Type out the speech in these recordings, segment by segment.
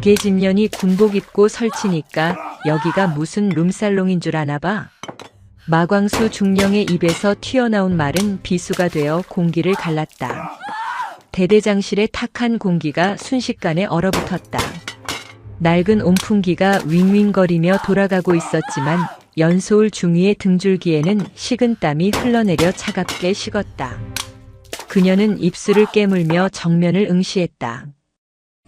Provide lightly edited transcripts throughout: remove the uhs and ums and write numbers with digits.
어깨 집년이 군복 입고 설치니까 여기가 무슨 룸살롱인 줄 아나 봐. 마광수 중령의 입에서 튀어나온 말은 비수가 되어 공기를 갈랐다. 대대장실의 탁한 공기가 순식간에 얼어붙었다. 낡은 온풍기가 윙윙거리며 돌아가고 있었지만 연소울 중위의 등줄기에는 식은 땀이 흘러내려 차갑게 식었다. 그녀는 입술을 깨물며 정면을 응시했다.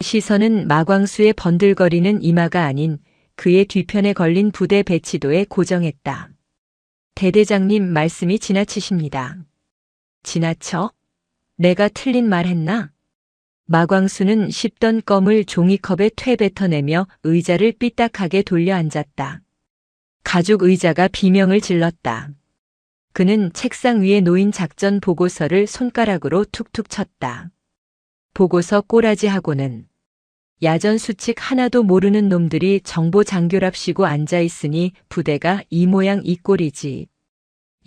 시선은 마광수의 번들거리는 이마가 아닌 그의 뒤편에 걸린 부대 배치도에 고정했다. 대대장님 말씀이 지나치십니다. 지나쳐? 내가 틀린 말 했나? 마광수는 씹던 껌을 종이컵에 퇴뱉어내며 의자를 삐딱하게 돌려 앉았다. 가죽 의자가 비명을 질렀다. 그는 책상 위에 놓인 작전 보고서를 손가락으로 툭툭 쳤다. 보고서 꼬라지하고는 야전 수칙 하나도 모르는 놈들이 정보 장교랍시고 앉아있으니 부대가 이 모양 이 꼴이지.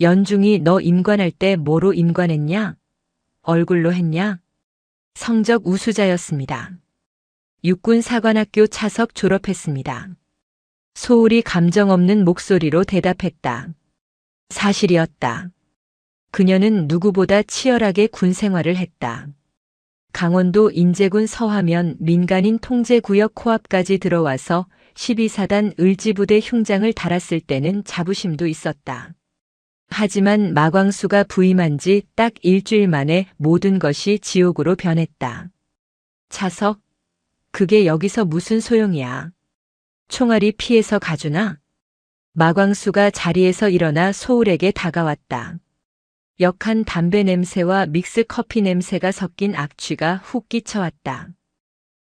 연중이 너 임관할 때 뭐로 임관했냐? 얼굴로 했냐? 성적 우수자였습니다. 육군사관학교 차석 졸업했습니다. 소울이 감정 없는 목소리로 대답했다. 사실이었다. 그녀는 누구보다 치열하게 군 생활을 했다. 강원도 인제군 서하면 민간인 통제구역 코앞까지 들어와서 12사단 을지부대 흉장을 달았을 때는 자부심도 있었다. 하지만 마광수가 부임한 지 딱 일주일 만에 모든 것이 지옥으로 변했다. 차석, 그게 여기서 무슨 소용이야. 총알이 피해서 가주나? 마광수가 자리에서 일어나 소울에게 다가왔다. 역한 담배 냄새와 믹스 커피 냄새가 섞인 악취가 훅 끼쳐왔다.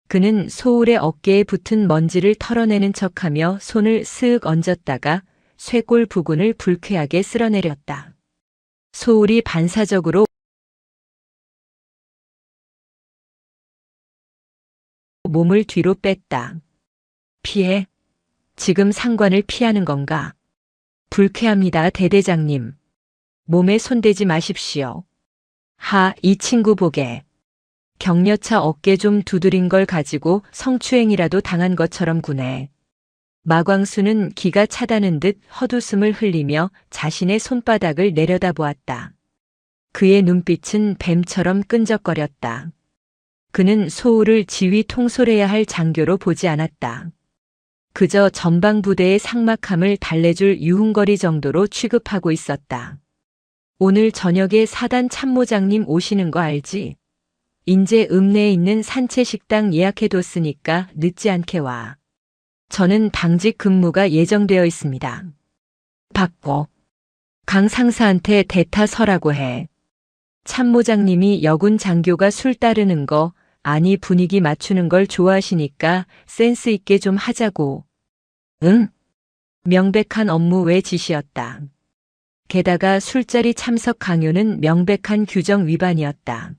그는 소울의 어깨에 붙은 먼지를 털어내는 척하며 손을 스윽 얹었다가 쇄골 부근을 불쾌하게 쓸어내렸다. 소울이 반사적으로 몸을 뒤로 뺐다. 피해? 지금 상관을 피하는 건가? 불쾌합니다, 대대장님. 몸에 손대지 마십시오. 이 친구 보게. 격려차 어깨 좀 두드린 걸 가지고 성추행이라도 당한 것처럼 구네. 마광수는 기가 차다는 듯 헛웃음을 흘리며 자신의 손바닥을 내려다보았다. 그의 눈빛은 뱀처럼 끈적거렸다. 그는 소울을 지휘 통솔해야 할 장교로 보지 않았다. 그저 전방부대의 삭막함을 달래줄 유흥거리 정도로 취급하고 있었다. 오늘 저녁에 사단 참모장님 오시는 거 알지? 인제 읍내에 있는 산채식당 예약해뒀으니까 늦지 않게 와. 저는 당직 근무가 예정되어 있습니다. 받고 강 상사한테 대타 서라고 해. 참모장님이 여군 장교가 술 따르는 거, 아니 분위기 맞추는 걸 좋아하시니까 센스 있게 좀 하자고. 응? 명백한 업무 외 지시였다. 게다가 술자리 참석 강요는 명백한 규정 위반이었다.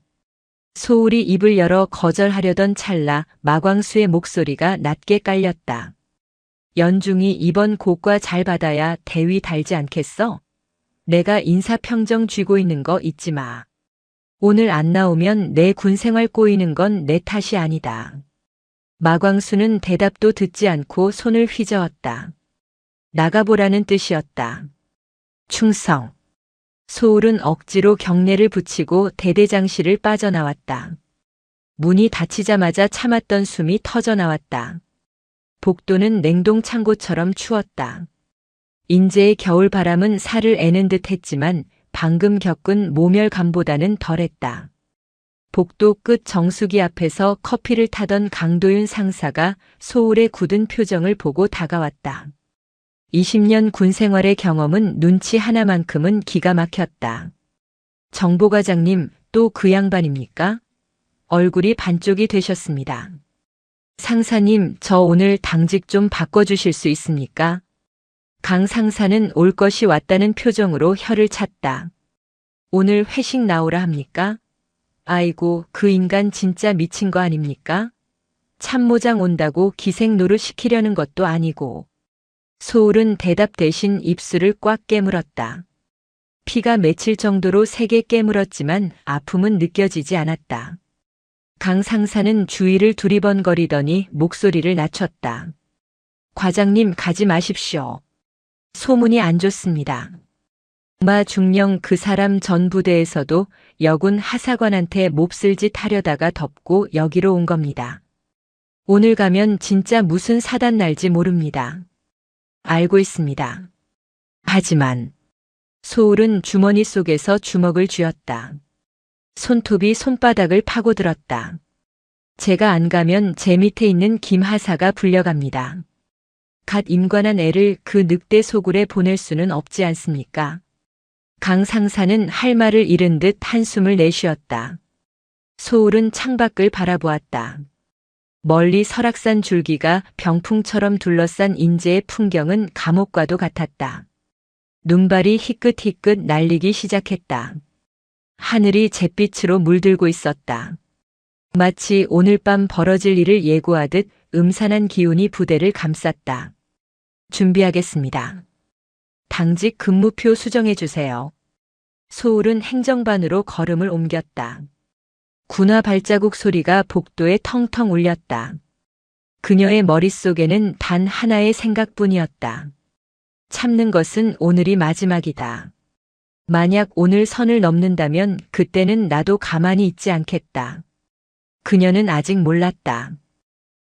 소울이 입을 열어 거절하려던 찰나 마광수의 목소리가 낮게 깔렸다. 연중이 이번 고과 잘 받아야 대위 달지 않겠어? 내가 인사평정 쥐고 있는 거 잊지 마. 오늘 안 나오면 내 군생활 꼬이는 건 내 탓이 아니다. 마광수는 대답도 듣지 않고 손을 휘저었다. 나가보라는 뜻이었다. 충성. 소울은 억지로 경례를 붙이고 대대장실을 빠져나왔다. 문이 닫히자마자 참았던 숨이 터져나왔다. 복도는 냉동 창고처럼 추웠다. 인제의 겨울 바람은 살을 애는 듯 했지만 방금 겪은 모멸감보다는 덜했다. 복도 끝 정수기 앞에서 커피를 타던 강도윤 상사가 소울의 굳은 표정을 보고 다가왔다. 20년 군 생활의 경험은 눈치 하나만큼은 기가 막혔다. 정보과장님, 또 그 양반입니까? 얼굴이 반쪽이 되셨습니다. 상사님, 저 오늘 당직 좀 바꿔주실 수 있습니까? 강 상사는 올 것이 왔다는 표정으로 혀를 찼다. 오늘 회식 나오라 합니까? 아이고, 그 인간 진짜 미친 거 아닙니까? 참모장 온다고 기생 노릇 시키려는 것도 아니고. 소울은 대답 대신 입술을 꽉 깨물었다. 피가 맺힐 정도로 세게 깨물었지만 아픔은 느껴지지 않았다. 강 상사는 주위를 두리번거리더니 목소리를 낮췄다. 과장님 가지 마십시오. 소문이 안 좋습니다. 마 중령 그 사람 전 부대에서도 여군 하사관한테 몹쓸 짓 하려다가 덮고 여기로 온 겁니다. 오늘 가면 진짜 무슨 사단 날지 모릅니다. 알고 있습니다. 하지만 소울은 주머니 속에서 주먹을 쥐었다. 손톱이 손바닥을 파고들었다. 제가 안 가면 제 밑에 있는 김 하사가 불려갑니다. 갓 임관한 애를 그 늑대 소굴에 보낼 수는 없지 않습니까? 강 상사는 할 말을 잃은 듯 한숨을 내쉬었다. 소울은 창밖을 바라보았다. 멀리 설악산 줄기가 병풍처럼 둘러싼 인제의 풍경은 감옥과도 같았다. 눈발이 희끗희끗 날리기 시작했다. 하늘이 잿빛으로 물들고 있었다. 마치 오늘 밤 벌어질 일을 예고하듯 음산한 기운이 부대를 감쌌다. 준비하겠습니다. 당직 근무표 수정해 주세요. 소울은 행정반으로 걸음을 옮겼다. 군화 발자국 소리가 복도에 텅텅 울렸다. 그녀의 머릿속에는 단 하나의 생각뿐이었다. 참는 것은 오늘이 마지막이다. 만약 오늘 선을 넘는다면 그때는 나도 가만히 있지 않겠다. 그녀는 아직 몰랐다.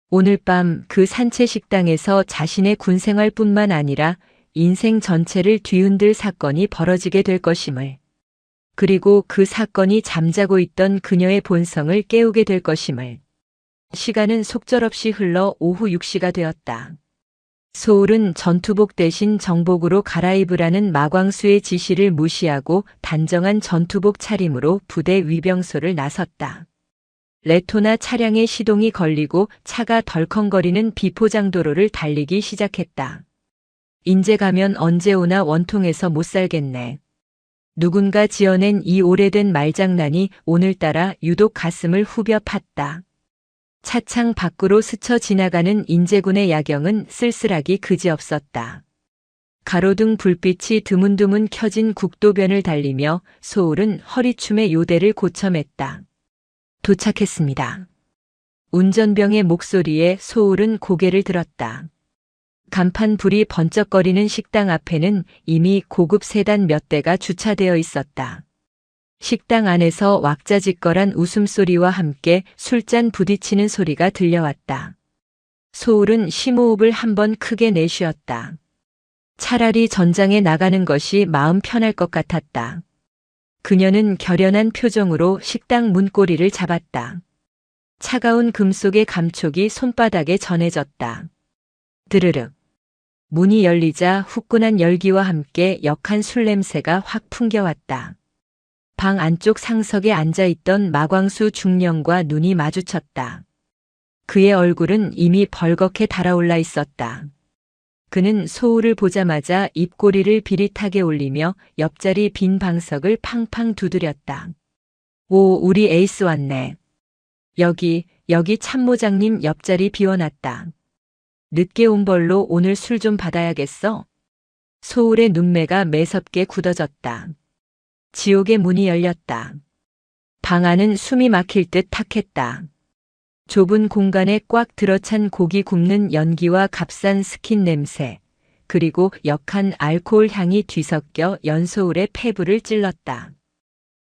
오늘 밤 그 산채 식당에서 자신의 군 생활뿐만 아니라 인생 전체를 뒤흔들 사건이 벌어지게 될 것임을. 그리고 그 사건이 잠자고 있던 그녀의 본성을 깨우게 될 것임을. 시간은 속절없이 흘러 오후 6시가 되었다. 소울은 전투복 대신 정복으로 갈아입으라는 마광수의 지시를 무시하고 단정한 전투복 차림으로 부대 위병소를 나섰다. 레토나 차량의 시동이 걸리고 차가 덜컹거리는 비포장도로를 달리기 시작했다. 인제 가면 언제 오나 원통해서 못 살겠네. 누군가 지어낸 이 오래된 말장난이 오늘따라 유독 가슴을 후벼 팠다. 차창 밖으로 스쳐 지나가는 인제군의 야경은 쓸쓸하기 그지없었다. 가로등 불빛이 드문드문 켜진 국도변을 달리며 소울은 허리춤의 요대를 고쳐맸다. 도착했습니다. 운전병의 목소리에 소울은 고개를 들었다. 간판 불이 번쩍거리는 식당 앞에는 이미 고급 세단 몇 대가 주차되어 있었다. 식당 안에서 왁자지껄한 웃음소리와 함께 술잔 부딪히는 소리가 들려왔다. 소울은 심호흡을 한번 크게 내쉬었다. 차라리 전장에 나가는 것이 마음 편할 것 같았다. 그녀는 결연한 표정으로 식당 문고리를 잡았다. 차가운 금속의 감촉이 손바닥에 전해졌다. 드르륵. 문이 열리자 후끈한 열기와 함께 역한 술 냄새가 확 풍겨왔다. 방 안쪽 상석에 앉아있던 마광수 중령과 눈이 마주쳤다. 그의 얼굴은 이미 벌겋게 달아올라 있었다. 그는 소울을 보자마자 입꼬리를 비릿하게 올리며 옆자리 빈 방석을 팡팡 두드렸다. 오, 우리 에이스 왔네. 여기 참모장님 옆자리 비워놨다. 늦게 온 벌로 오늘 술 좀 받아야겠어. 소울의 눈매가 매섭게 굳어졌다. 지옥의 문이 열렸다. 방 안은 숨이 막힐 듯 탁했다. 좁은 공간에 꽉 들어찬 고기 굽는 연기와 값싼 스킨 냄새, 그리고 역한 알코올 향이 뒤섞여 연소울의 폐부를 찔렀다.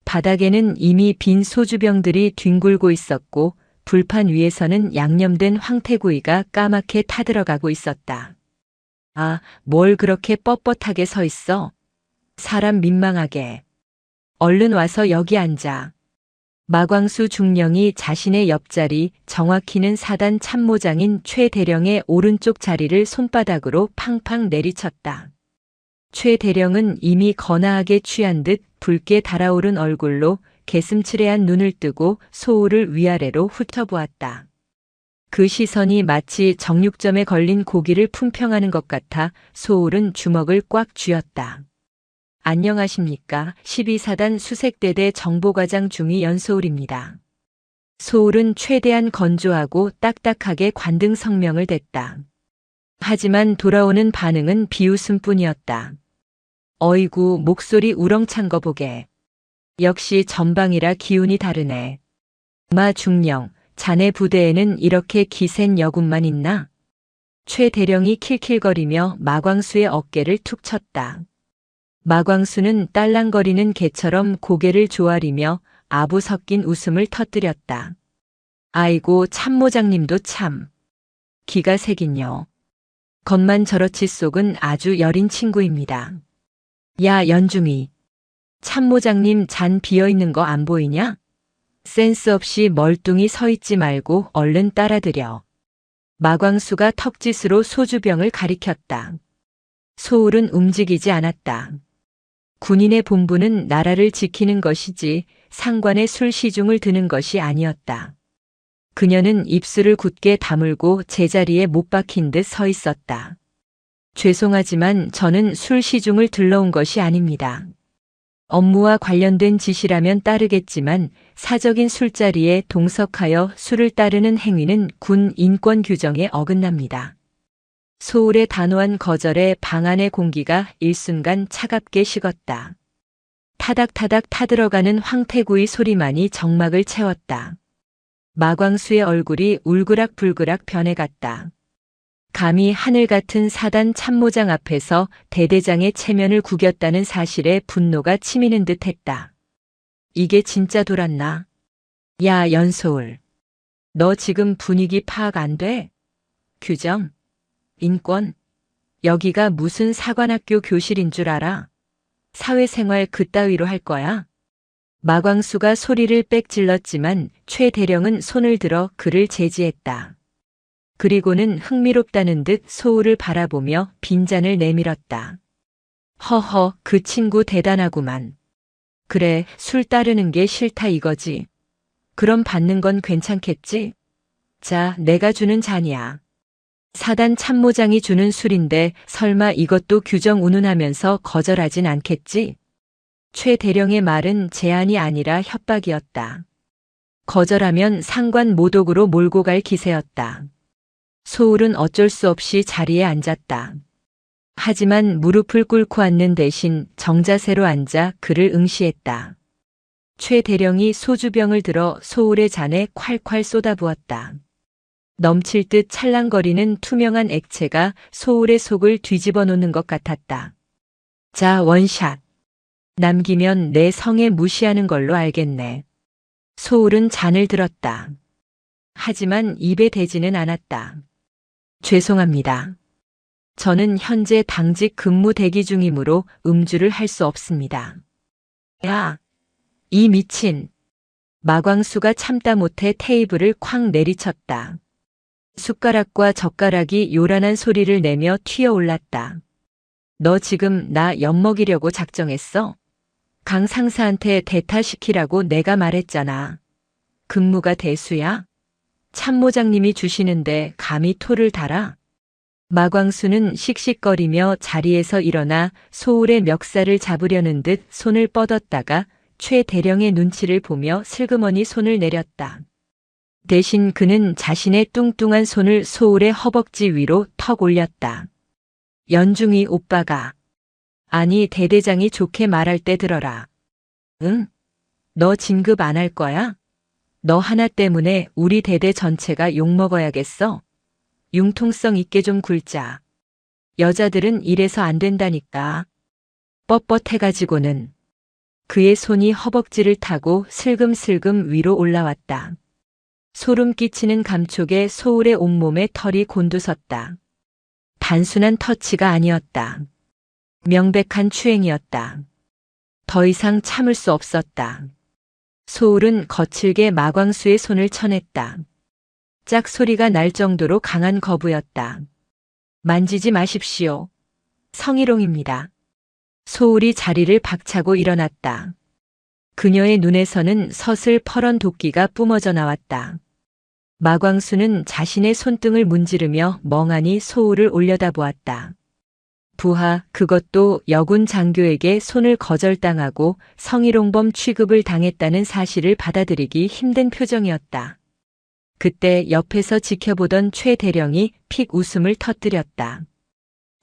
바닥에는 이미 빈 소주병들이 뒹굴고 있었고 불판 위에서는 양념된 황태구이가 까맣게 타들어가고 있었다. 아, 뭘 그렇게 뻣뻣하게 서 있어? 사람 민망하게. 얼른 와서 여기 앉아. 마광수 중령이 자신의 옆자리, 정확히는 사단 참모장인 최 대령의 오른쪽 자리를 손바닥으로 팡팡 내리쳤다. 최 대령은 이미 거나하게 취한 듯 붉게 달아오른 얼굴로 개슴츠레한 눈을 뜨고 소울을 위아래로 훑어보았다. 그 시선이 마치 정육점에 걸린 고기를 품평하는 것 같아 소울은 주먹을 꽉 쥐었다. 안녕하십니까. 12사단 수색대대 정보과장 중위 연소울입니다. 소울은 최대한 건조하고 딱딱하게 관등 성명을 댔다. 하지만 돌아오는 반응은 비웃음뿐이었다. 어이구, 목소리 우렁찬 거 보게. 역시 전방이라 기운이 다르네. 마 중령, 자네 부대에는 이렇게 기센 여군만 있나? 최 대령이 킬킬거리며 마광수의 어깨를 툭 쳤다. 마광수는 딸랑거리는 개처럼 고개를 조아리며 아부 섞인 웃음을 터뜨렸다. 아이고 참모장님도 참. 기가 새긴요. 겉만 저렇지 속은 아주 여린 친구입니다. 야 연중이. 참모장님 잔 비어있는 거 안 보이냐? 센스 없이 멀뚱히 서 있지 말고 얼른 따라들여. 마광수가 턱짓으로 소주병을 가리켰다. 소울은 움직이지 않았다. 군인의 본분은 나라를 지키는 것이지 상관의 술 시중을 드는 것이 아니었다. 그녀는 입술을 굳게 다물고 제자리에 못 박힌 듯 서 있었다. 죄송하지만 저는 술 시중을 들러온 것이 아닙니다. 업무와 관련된 지시라면 따르겠지만 사적인 술자리에 동석하여 술을 따르는 행위는 군 인권 규정에 어긋납니다. 소울의 단호한 거절에 방 안의 공기가 일순간 차갑게 식었다. 타닥타닥 타들어가는 황태구의 소리만이 정막을 채웠다. 마광수의 얼굴이 울그락불그락 변해갔다. 감히 하늘 같은 사단 참모장 앞에서 대대장의 체면을 구겼다는 사실에 분노가 치미는 듯 했다. 이게 진짜 돌았나? 야, 연소울. 너 지금 분위기 파악 안 돼? 규정? 인권? 여기가 무슨 사관학교 교실인 줄 알아? 사회생활 그따위로 할 거야? 마광수가 소리를 빽 질렀지만 최 대령은 손을 들어 그를 제지했다. 그리고는 흥미롭다는 듯 소울을 바라보며 빈잔을 내밀었다. 허허, 그 친구 대단하구만. 그래, 술 따르는 게 싫다 이거지. 그럼 받는 건 괜찮겠지? 자, 내가 주는 잔이야. 사단 참모장이 주는 술인데 설마 이것도 규정 운운하면서 거절하진 않겠지? 최 대령의 말은 제안이 아니라 협박이었다. 거절하면 상관 모독으로 몰고 갈 기세였다. 소울은 어쩔 수 없이 자리에 앉았다. 하지만 무릎을 꿇고 앉는 대신 정자세로 앉아 그를 응시했다. 최 대령이 소주병을 들어 소울의 잔에 콸콸 쏟아부었다. 넘칠 듯 찰랑거리는 투명한 액체가 소울의 속을 뒤집어 놓는 것 같았다. 자, 원샷. 남기면 내 성에 무시하는 걸로 알겠네. 소울은 잔을 들었다. 하지만 입에 대지는 않았다. 죄송합니다. 저는 현재 당직 근무 대기 중이므로 음주를 할 수 없습니다. 야, 이 미친. 마광수가 참다 못해 테이블을 쾅 내리쳤다. 숟가락과 젓가락이 요란한 소리를 내며 튀어올랐다. 너 지금 나 엿먹이려고 작정했어? 강 상사한테 대타시키라고 내가 말했잖아. 근무가 대수야? 참모장님이 주시는데 감히 토를 달아? 마광수는 씩씩거리며 자리에서 일어나 소울의 멱살을 잡으려는 듯 손을 뻗었다가 최 대령의 눈치를 보며 슬그머니 손을 내렸다. 대신 그는 자신의 뚱뚱한 손을 소울의 허벅지 위로 턱 올렸다. 연중이 오빠가. 아니 대대장이 좋게 말할 때 들어라. 응? 너 진급 안 할 거야? 너 하나 때문에 우리 대대 전체가 욕먹어야겠어? 융통성 있게 좀 굴자. 여자들은 이래서 안 된다니까. 뻣뻣해가지고는. 그의 손이 허벅지를 타고 슬금슬금 위로 올라왔다. 소름 끼치는 감촉에 소울의 온몸에 털이 곤두섰다. 단순한 터치가 아니었다. 명백한 추행이었다. 더 이상 참을 수 없었다. 소울은 거칠게 마광수의 손을 쳐냈다. 짝 소리가 날 정도로 강한 거부였다. 만지지 마십시오. 성희롱입니다. 소울이 자리를 박차고 일어났다. 그녀의 눈에서는 서슬 퍼런 도끼가 뿜어져 나왔다. 마광수는 자신의 손등을 문지르며 멍하니 소울을 올려다보았다. 부하, 그것도 여군 장교에게 손을 거절당하고 성희롱범 취급을 당했다는 사실을 받아들이기 힘든 표정이었다. 그때 옆에서 지켜보던 최 대령이 픽 웃음을 터뜨렸다.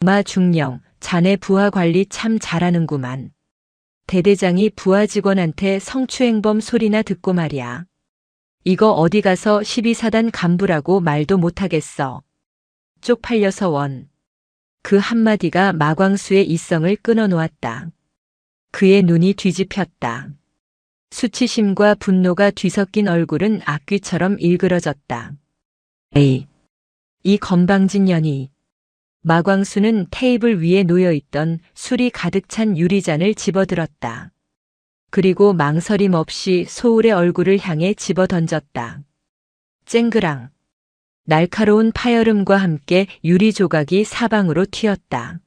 마 중령, 자네 부하 관리 참 잘하는구만. 대대장이 부하 직원한테 성추행범 소리나 듣고 말이야. 이거 어디 가서 12사단 간부라고 말도 못하겠어. 쪽팔려서 원. 그 한마디가 마광수의 이성을 끊어놓았다. 그의 눈이 뒤집혔다. 수치심과 분노가 뒤섞인 얼굴은 악귀처럼 일그러졌다. 에이, 이 건방진 년이. 마광수는 테이블 위에 놓여있던 술이 가득 찬 유리잔을 집어들었다. 그리고 망설임 없이 소울의 얼굴을 향해 집어던졌다. 쨍그랑. 날카로운 파열음과 함께 유리 조각이 사방으로 튀었다.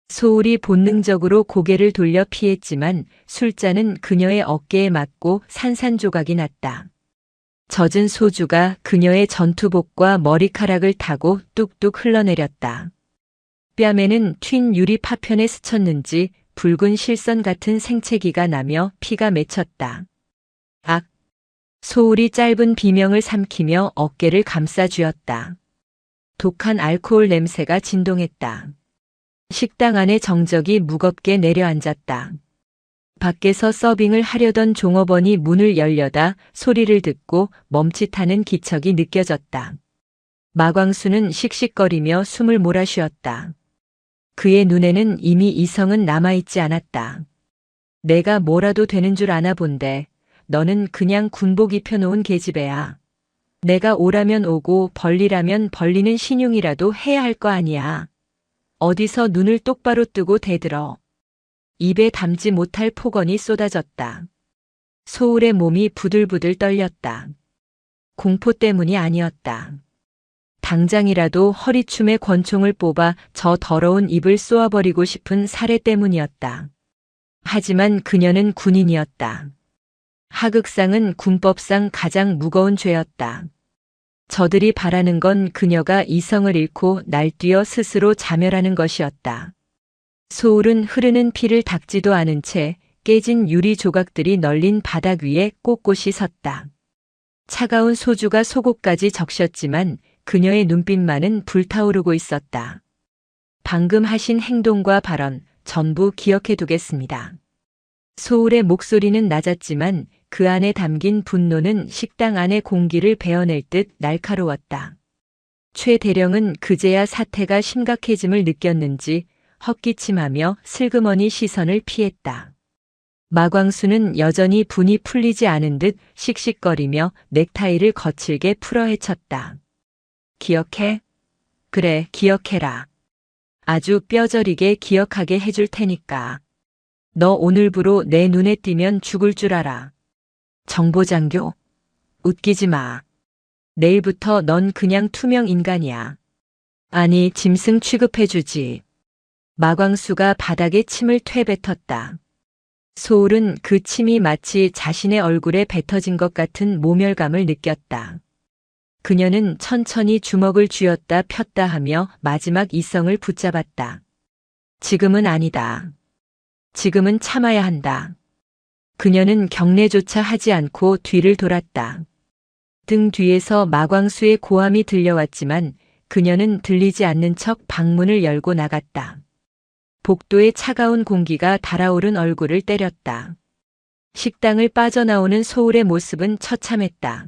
소울이 본능적으로 고개를 돌려 피했지만 술잔은 그녀의 어깨에 맞고 산산조각이 났다. 젖은 소주가 그녀의 전투복과 머리카락을 타고 뚝뚝 흘러내렸다. 뺨에는 튄 유리 파편에 스쳤는지 붉은 실선 같은 생채기가 나며 피가 맺혔다. 악! 소울이 짧은 비명을 삼키며 어깨를 감싸 쥐었다. 독한 알코올 냄새가 진동했다. 식당 안의 정적이 무겁게 내려앉았다. 밖에서 서빙을 하려던 종업원이 문을 열려다 소리를 듣고 멈칫하는 기척이 느껴졌다. 마광수는 씩씩거리며 숨을 몰아쉬었다. 그의 눈에는 이미 이성은 남아있지 않았다. 내가 뭐라도 되는 줄 아나 본데 너는 그냥 군복 입혀놓은 계집애야. 내가 오라면 오고 벌리라면 벌리는 신용이라도 해야 할 거 아니야. 어디서 눈을 똑바로 뜨고 대들어. 입에 담지 못할 폭언이 쏟아졌다. 소울의 몸이 부들부들 떨렸다. 공포 때문이 아니었다. 당장이라도 허리춤에 권총을 뽑아 저 더러운 입을 쏘아버리고 싶은 사례 때문이었다. 하지만 그녀는 군인이었다. 하극상은 군법상 가장 무거운 죄였다. 저들이 바라는 건 그녀가 이성을 잃고 날뛰어 스스로 자멸하는 것이었다. 소울은 흐르는 피를 닦지도 않은 채 깨진 유리 조각들이 널린 바닥 위에 꼿꼿이 섰다. 차가운 소주가 속옷까지 적셨지만 그녀의 눈빛만은 불타오르고 있었다. 방금 하신 행동과 발언 전부 기억해 두겠습니다. 소울의 목소리는 낮았지만 그 안에 담긴 분노는 식당 안의 공기를 베어낼 듯 날카로웠다. 최 대령은 그제야 사태가 심각해짐을 느꼈는지 헛기침하며 슬그머니 시선을 피했다. 마광수는 여전히 분이 풀리지 않은 듯 씩씩거리며 넥타이를 거칠게 풀어 헤쳤다. 기억해? 그래, 기억해라. 아주 뼈저리게 기억하게 해줄 테니까. 너 오늘부로 내 눈에 띄면 죽을 줄 알아. 정보장교? 웃기지 마. 내일부터 넌 그냥 투명 인간이야. 아니, 짐승 취급해주지. 마광수가 바닥에 침을 퇴뱉었다. 소울은 그 침이 마치 자신의 얼굴에 뱉어진 것 같은 모멸감을 느꼈다. 그녀는 천천히 주먹을 쥐었다 폈다 하며 마지막 이성을 붙잡았다. 지금은 아니다. 지금은 참아야 한다. 그녀는 경례조차 하지 않고 뒤를 돌았다. 등 뒤에서 마광수의 고함이 들려왔지만 그녀는 들리지 않는 척 방문을 열고 나갔다. 복도의 차가운 공기가 달아오른 얼굴을 때렸다. 식당을 빠져나오는 소울의 모습은 처참했다.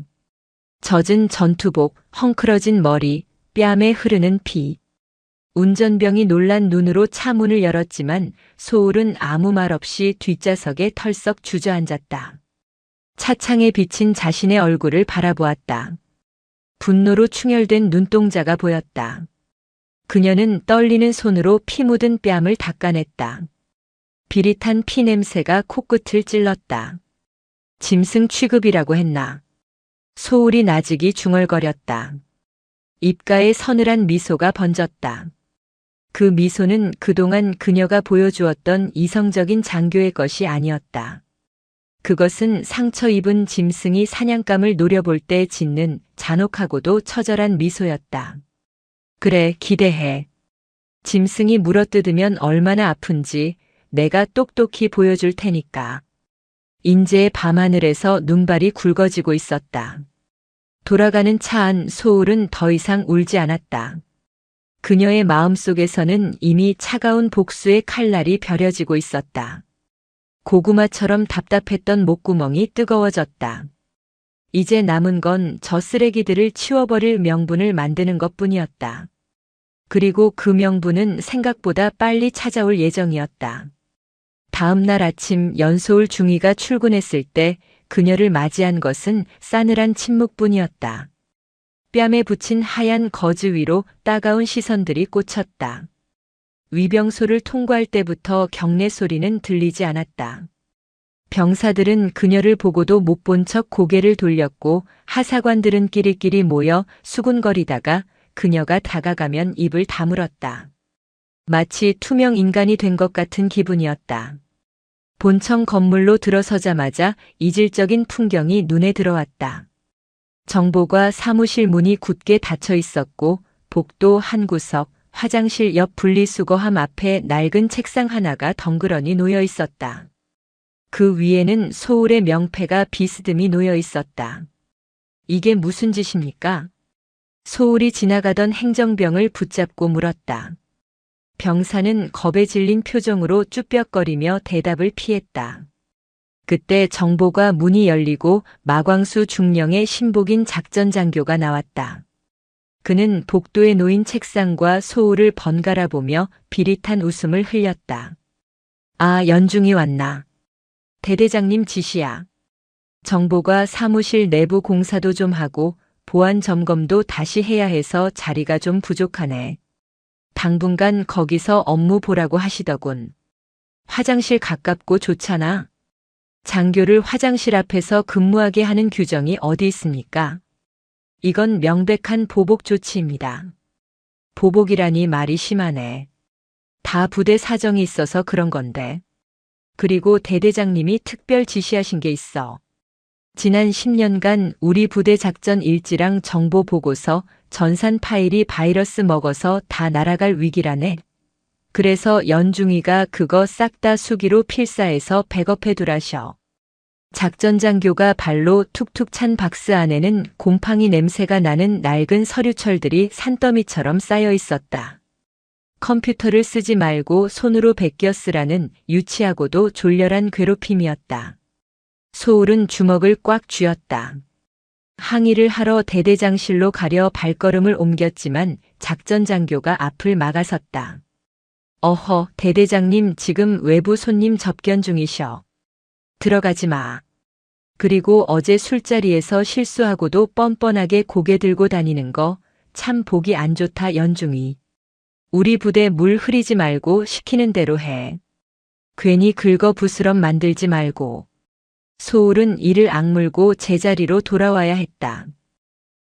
젖은 전투복, 헝클어진 머리, 뺨에 흐르는 피. 운전병이 놀란 눈으로 차 문을 열었지만 소울은 아무 말 없이 뒷좌석에 털썩 주저앉았다. 차창에 비친 자신의 얼굴을 바라보았다. 분노로 충혈된 눈동자가 보였다. 그녀는 떨리는 손으로 피 묻은 뺨을 닦아냈다. 비릿한 피 냄새가 코끝을 찔렀다. 짐승 취급이라고 했나. 소울이 나직이 중얼거렸다. 입가에 서늘한 미소가 번졌다. 그 미소는 그동안 그녀가 보여주었던 이성적인 장교의 것이 아니었다. 그것은 상처 입은 짐승이 사냥감을 노려볼 때 짓는 잔혹하고도 처절한 미소였다. 그래, 기대해. 짐승이 물어뜯으면 얼마나 아픈지 내가 똑똑히 보여줄 테니까. 인제의 밤하늘에서 눈발이 굵어지고 있었다. 돌아가는 차 안 소울은 더 이상 울지 않았다. 그녀의 마음속에서는 이미 차가운 복수의 칼날이 벼려지고 있었다. 고구마처럼 답답했던 목구멍이 뜨거워졌다. 이제 남은 건 저 쓰레기들을 치워버릴 명분을 만드는 것뿐이었다. 그리고 그 명분은 생각보다 빨리 찾아올 예정이었다. 다음 날 아침 연소울 중위가 출근했을 때 그녀를 맞이한 것은 싸늘한 침묵뿐이었다. 뺨에 붙인 하얀 거즈 위로 따가운 시선들이 꽂혔다. 위병소를 통과할 때부터 경례 소리는 들리지 않았다. 병사들은 그녀를 보고도 못 본 척 고개를 돌렸고 하사관들은 끼리끼리 모여 수군거리다가 그녀가 다가가면 입을 다물었다. 마치 투명 인간이 된 것 같은 기분이었다. 본청 건물로 들어서자마자 이질적인 풍경이 눈에 들어왔다. 정보과 사무실 문이 굳게 닫혀 있었고 복도 한 구석, 화장실 옆 분리수거함 앞에 낡은 책상 하나가 덩그러니 놓여 있었다. 그 위에는 소울의 명패가 비스듬히 놓여 있었다. 이게 무슨 짓입니까? 소울이 지나가던 행정병을 붙잡고 물었다. 병사는 겁에 질린 표정으로 쭈뼛거리며 대답을 피했다. 그때 정보가 문이 열리고 마광수 중령의 신복인 작전장교가 나왔다. 그는 복도에 놓인 책상과 소울을 번갈아 보며 비릿한 웃음을 흘렸다. 아, 연중이 왔나. 대대장님 지시야. 정보가 사무실 내부 공사도 좀 하고 보안 점검도 다시 해야 해서 자리가 좀 부족하네. 당분간 거기서 업무 보라고 하시더군. 화장실 가깝고 좋잖아. 장교를 화장실 앞에서 근무하게 하는 규정이 어디 있습니까? 이건 명백한 보복 조치입니다. 보복이라니 말이 심하네. 다 부대 사정이 있어서 그런 건데. 그리고 대대장님이 특별 지시하신 게 있어. 지난 10년간 우리 부대 작전 일지랑 정보 보고서 전산 파일이 바이러스 먹어서 다 날아갈 위기라네. 그래서 연중이가 그거 싹 다 수기로 필사해서 백업해 두라셔. 작전장교가 발로 툭툭 찬 박스 안에는 곰팡이 냄새가 나는 낡은 서류철들이 산더미처럼 쌓여 있었다. 컴퓨터를 쓰지 말고 손으로 베껴 쓰라는 유치하고도 졸렬한 괴롭힘이었다. 소울은 주먹을 꽉 쥐었다. 항의를 하러 대대장실로 가려 발걸음을 옮겼지만 작전장교가 앞을 막아섰다. 어허, 대대장님 지금 외부 손님 접견 중이셔. 들어가지 마. 그리고 어제 술자리에서 실수하고도 뻔뻔하게 고개 들고 다니는 거 참 보기 안 좋다 연중이. 우리 부대 물 흐리지 말고 시키는 대로 해. 괜히 긁어 부스럼 만들지 말고. 소울은 이를 악물고 제자리로 돌아와야 했다.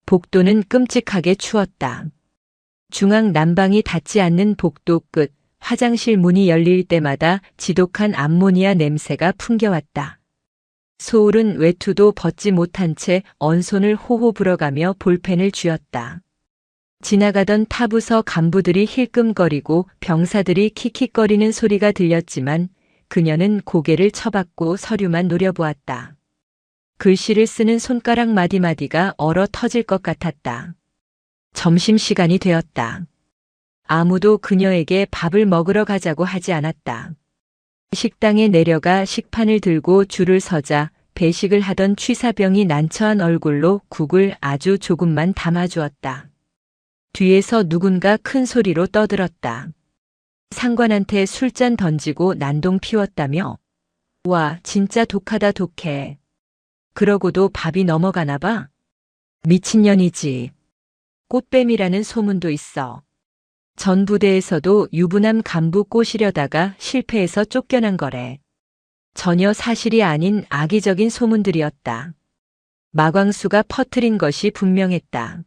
복도는 끔찍하게 추웠다. 중앙 난방이 닿지 않는 복도 끝, 화장실 문이 열릴 때마다 지독한 암모니아 냄새가 풍겨왔다. 소울은 외투도 벗지 못한 채 언손을 호호 불어가며 볼펜을 쥐었다. 지나가던 타부서 간부들이 힐끔거리고 병사들이 킥킥거리는 소리가 들렸지만 그녀는 고개를 쳐박고 서류만 노려보았다. 글씨를 쓰는 손가락 마디마디가 얼어 터질 것 같았다. 점심시간이 되었다. 아무도 그녀에게 밥을 먹으러 가자고 하지 않았다. 식당에 내려가 식판을 들고 줄을 서자 배식을 하던 취사병이 난처한 얼굴로 국을 아주 조금만 담아주었다. 뒤에서 누군가 큰 소리로 떠들었다. 상관한테 술잔 던지고 난동 피웠다며? 와, 진짜 독하다 독해. 그러고도 밥이 넘어가나 봐? 미친년이지. 꽃뱀이라는 소문도 있어. 전 부대에서도 유부남 간부 꼬시려다가 실패해서 쫓겨난 거래. 전혀 사실이 아닌 악의적인 소문들이었다. 마광수가 퍼뜨린 것이 분명했다.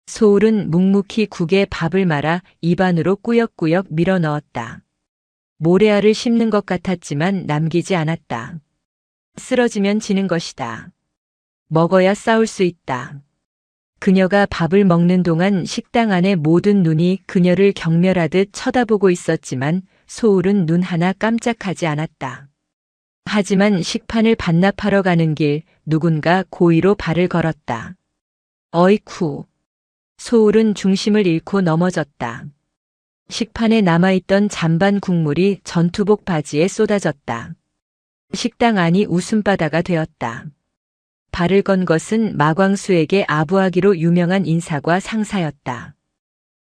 소울은 묵묵히 국에 밥을 말아 입안으로 꾸역꾸역 밀어 넣었다. 모래알을 씹는 것 같았지만 남기지 않았다. 쓰러지면 지는 것이다. 먹어야 싸울 수 있다. 그녀가 밥을 먹는 동안 식당 안의 모든 눈이 그녀를 경멸하듯 쳐다보고 있었지만 소울은 눈 하나 깜짝하지 않았다. 하지만 식판을 반납하러 가는 길 누군가 고의로 발을 걸었다. 어이쿠. 소울은 중심을 잃고 넘어졌다. 식판에 남아있던 잔반 국물이 전투복 바지에 쏟아졌다. 식당 안이 웃음바다가 되었다. 발을 건 것은 마광수에게 아부하기로 유명한 인사과 상사였다.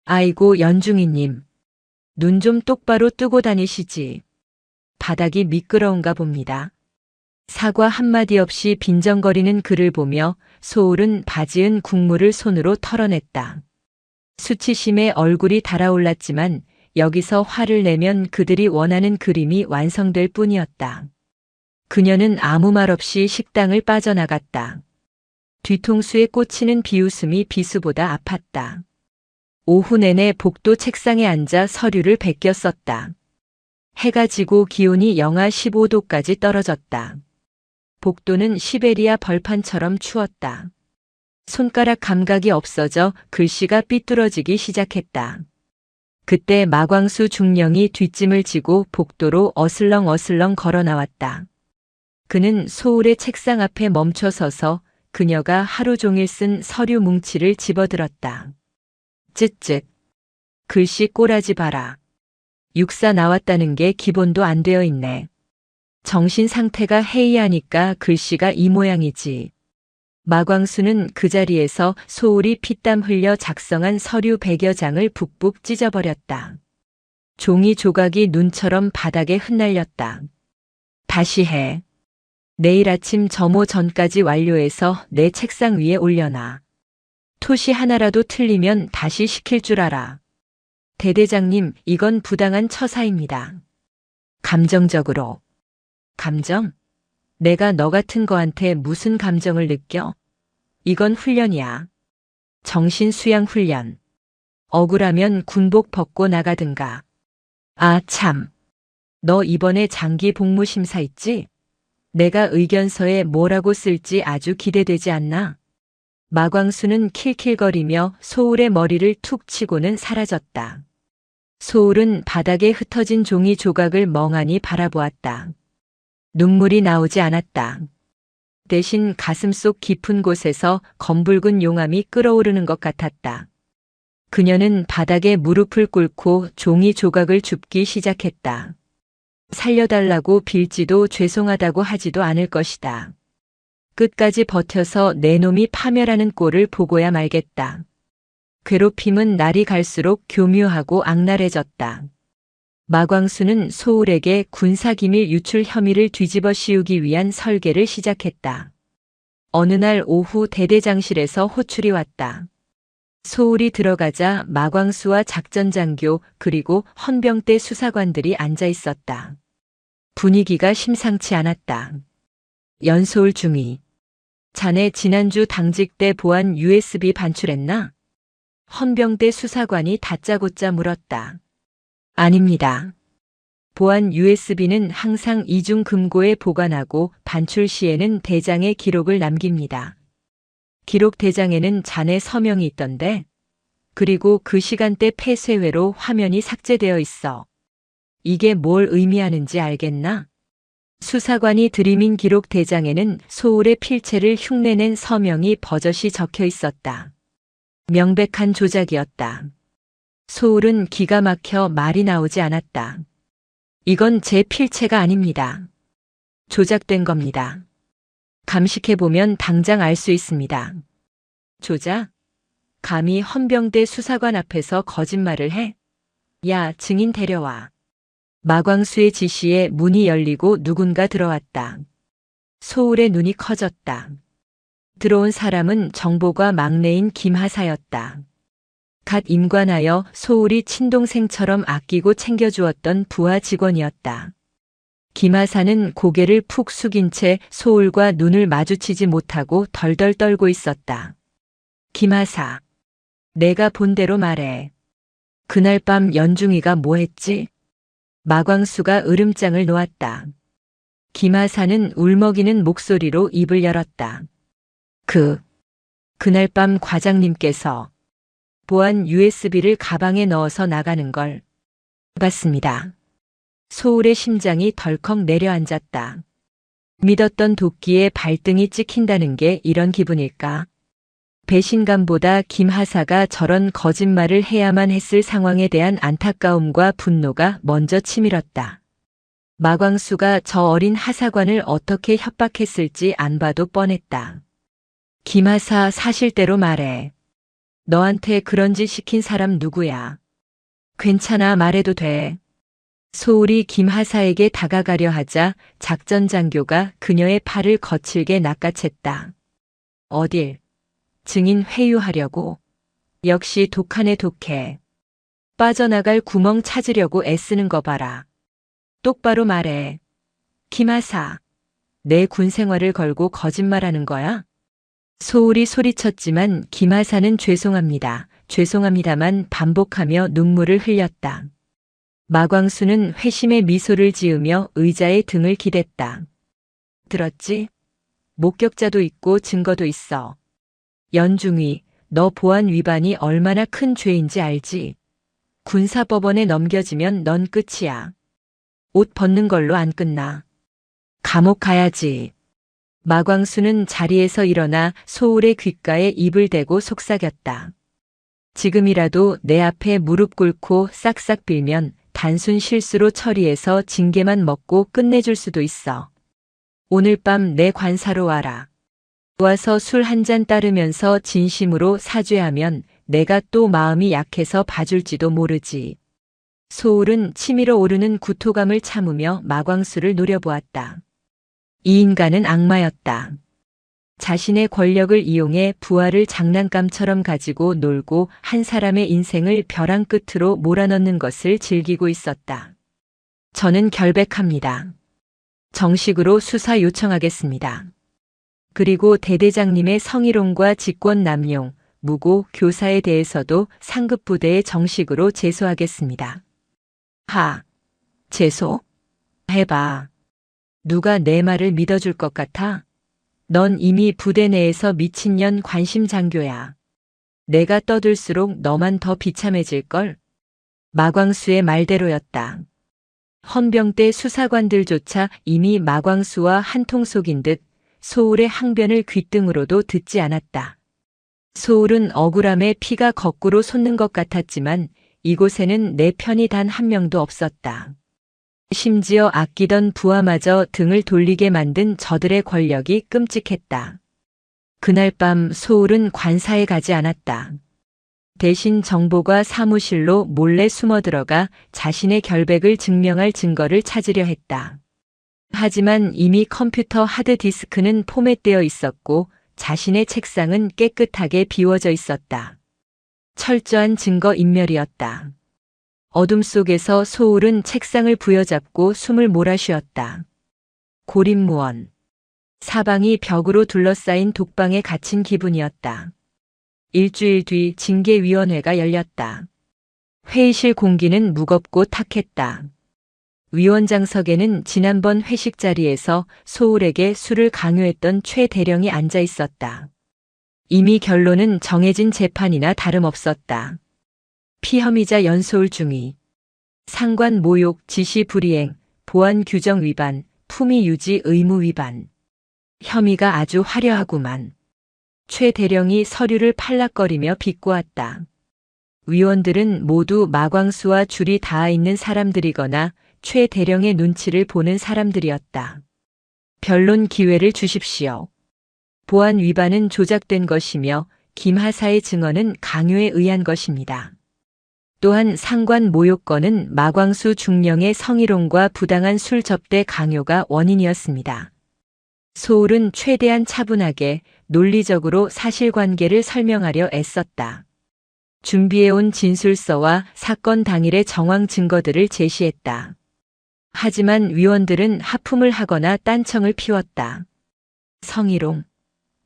아이고 연중이님. 눈 좀 똑바로 뜨고 다니시지. 바닥이 미끄러운가 봅니다. 사과 한마디 없이 빈정거리는 그를 보며 소울은 바지은 국물을 손으로 털어냈다. 수치심에 얼굴이 달아올랐지만 여기서 화를 내면 그들이 원하는 그림이 완성될 뿐이었다. 그녀는 아무 말 없이 식당을 빠져나갔다. 뒤통수에 꽂히는 비웃음이 비수보다 아팠다. 오후 내내 복도 책상에 앉아 서류를 베껴 썼다. 해가 지고 기온이 영하 15도까지 떨어졌다. 복도는 시베리아 벌판처럼 추웠다. 손가락 감각이 없어져 글씨가 삐뚤어지기 시작했다. 그때 마광수 중령이 뒷짐을 지고 복도로 어슬렁어슬렁 걸어 나왔다. 그는 소울의 책상 앞에 멈춰 서서 그녀가 하루 종일 쓴 서류 뭉치를 집어들었다. 쯧쯧. 글씨 꼬라지 봐라. 육사 나왔다는 게 기본도 안 되어 있네. 정신 상태가 해이하니까 글씨가 이 모양이지. 마광수는 그 자리에서 소울이 피땀 흘려 작성한 서류 100여 장을 북북 찢어버렸다. 종이 조각이 눈처럼 바닥에 흩날렸다. 다시 해. 내일 아침 점호 전까지 완료해서 내 책상 위에 올려놔. 토시 하나라도 틀리면 다시 시킬 줄 알아. 대대장님, 이건 부당한 처사입니다. 감정적으로. 감정? 내가 너 같은 거한테 무슨 감정을 느껴? 이건 훈련이야. 정신 수양 훈련. 억울하면 군복 벗고 나가든가. 아, 참. 너 이번에 장기 복무 심사 있지? 내가 의견서에 뭐라고 쓸지 아주 기대되지 않나? 마광수는 킬킬거리며 소울의 머리를 툭 치고는 사라졌다. 소울은 바닥에 흩어진 종이 조각을 멍하니 바라보았다. 눈물이 나오지 않았다. 대신 가슴속 깊은 곳에서 검붉은 용암이 끓어오르는 것 같았다. 그녀는 바닥에 무릎을 꿇고 종이 조각을 줍기 시작했다. 살려달라고 빌지도 죄송하다고 하지도 않을 것이다. 끝까지 버텨서 내 놈이 파멸하는 꼴을 보고야 말겠다. 괴롭힘은 날이 갈수록 교묘하고 악랄해졌다. 마광수는 소울에게 군사기밀 유출 혐의를 뒤집어 씌우기 위한 설계를 시작했다. 어느 날 오후 대대장실에서 호출이 왔다. 소울이 들어가자 마광수와 작전장교 그리고 헌병대 수사관들이 앉아 있었다. 분위기가 심상치 않았다. 연소울 중위. 자네 지난주 당직 때 보안 USB 반출했나? 헌병대 수사관이 다짜고짜 물었다. 아닙니다. 보안 USB는 항상 이중 금고에 보관하고 반출 시에는 대장의 기록을 남깁니다. 기록 대장에는 자네 서명이 있던데? 그리고 그 시간대 폐쇄회로 화면이 삭제되어 있어. 이게 뭘 의미하는지 알겠나? 수사관이 들이민 기록 대장에는 소울의 필체를 흉내낸 서명이 버젓이 적혀 있었다. 명백한 조작이었다. 소울은 기가 막혀 말이 나오지 않았다. 이건 제 필체가 아닙니다. 조작된 겁니다. 감식해보면 당장 알 수 있습니다. 조작? 감히 헌병대 수사관 앞에서 거짓말을 해? 야, 증인 데려와. 마광수의 지시에 문이 열리고 누군가 들어왔다. 소울의 눈이 커졌다. 들어온 사람은 정보과 막내인 김하사였다. 갓 임관하여 소울이 친동생처럼 아끼고 챙겨주었던 부하 직원이었다. 김하사는 고개를 푹 숙인 채 소울과 눈을 마주치지 못하고 덜덜 떨고 있었다. 김하사, 내가 본 대로 말해. 그날 밤 연중이가 뭐 했지? 마광수가 으름장을 놓았다. 김하사는 울먹이는 목소리로 입을 열었다. 그날 밤 과장님께서 보안 USB를 가방에 넣어서 나가는 걸 봤습니다. 소울의 심장이 덜컥 내려앉았다. 믿었던 도끼에 발등이 찍힌다는 게 이런 기분일까? 배신감보다 김하사가 저런 거짓말을 해야만 했을 상황에 대한 안타까움과 분노가 먼저 치밀었다. 마광수가 저 어린 하사관을 어떻게 협박했을지 안 봐도 뻔했다. 김하사 사실대로 말해. 너한테 그런 짓 시킨 사람 누구야? 괜찮아 말해도 돼. 소울이 김하사에게 다가가려 하자 작전 장교가 그녀의 팔을 거칠게 낚아챘다. 어딜? 증인 회유하려고. 역시 독하네 독해. 빠져나갈 구멍 찾으려고 애쓰는 거 봐라. 똑바로 말해. 김하사, 내 군 생활을 걸고 거짓말하는 거야? 소울이 소리쳤지만 김하사는 죄송합니다만 반복하며 눈물을 흘렸다. 마광수는 회심의 미소를 지으며 의자에 등을 기댔다. 들었지? 목격자도 있고 증거도 있어. 연중이, 너 보안 위반이 얼마나 큰 죄인지 알지? 군사법원에 넘겨지면 넌 끝이야. 옷 벗는 걸로 안 끝나. 감옥 가야지. 마광수는 자리에서 일어나 소울의 귓가에 입을 대고 속삭였다. 지금이라도 내 앞에 무릎 꿇고 싹싹 빌면 단순 실수로 처리해서 징계만 먹고 끝내줄 수도 있어. 오늘 밤 내 관사로 와라. 와서 술 한 잔 따르면서 진심으로 사죄하면 내가 또 마음이 약해서 봐줄지도 모르지. 소울은 치밀어 오르는 구토감을 참으며 마광수를 노려보았다. 이 인간은 악마였다. 자신의 권력을 이용해 부하를 장난감처럼 가지고 놀고 한 사람의 인생을 벼랑 끝으로 몰아넣는 것을 즐기고 있었다. 저는 결백합니다. 정식으로 수사 요청하겠습니다. 그리고 대대장님의 성희롱과 직권 남용, 무고, 교사에 대해서도 상급 부대에 정식으로 제소하겠습니다. 제소? 해봐. 누가 내 말을 믿어줄 것 같아? 넌 이미 부대 내에서 미친년 관심장교야. 내가 떠들수록 너만 더 비참해질걸? 마광수의 말대로였다. 헌병대 수사관들조차 이미 마광수와 한통속인 듯 소울의 항변을 귓등으로도 듣지 않았다. 소울은 억울함에 피가 거꾸로 솟는 것 같았지만 이곳에는 내 편이 단 한 명도 없었다. 심지어 아끼던 부하마저 등을 돌리게 만든 저들의 권력이 끔찍했다. 그날 밤 소울은 관사에 가지 않았다. 대신 정보가 사무실로 몰래 숨어 들어가 자신의 결백을 증명할 증거를 찾으려 했다. 하지만 이미 컴퓨터 하드디스크는 포맷되어 있었고 자신의 책상은 깨끗하게 비워져 있었다. 철저한 증거 인멸이었다. 어둠 속에서 소울은 책상을 부여잡고 숨을 몰아쉬었다. 고립무원. 사방이 벽으로 둘러싸인 독방에 갇힌 기분이었다. 일주일 뒤 징계위원회가 열렸다. 회의실 공기는 무겁고 탁했다. 위원장석에는 지난번 회식 자리에서 소울에게 술을 강요했던 최 대령이 앉아 있었다. 이미 결론은 정해진 재판이나 다름없었다. 피혐의자 연소울 중위, 상관 모욕 지시 불이행, 보안 규정 위반, 품위 유지 의무 위반. 혐의가 아주 화려하구만. 최 대령이 서류를 팔락거리며 비꼬았다. 위원들은 모두 마광수와 줄이 닿아 있는 사람들이거나 최 대령의 눈치를 보는 사람들이었다. 변론 기회를 주십시오. 보안 위반은 조작된 것이며 김하사의 증언은 강요에 의한 것입니다. 또한 상관 모욕건은 마광수 중령의 성희롱과 부당한 술 접대 강요가 원인이었습니다. 소울은 최대한 차분하게 논리적으로 사실관계를 설명하려 애썼다. 준비해온 진술서와 사건 당일의 정황 증거들을 제시했다. 하지만 위원들은 하품을 하거나 딴청을 피웠다. 성희롱.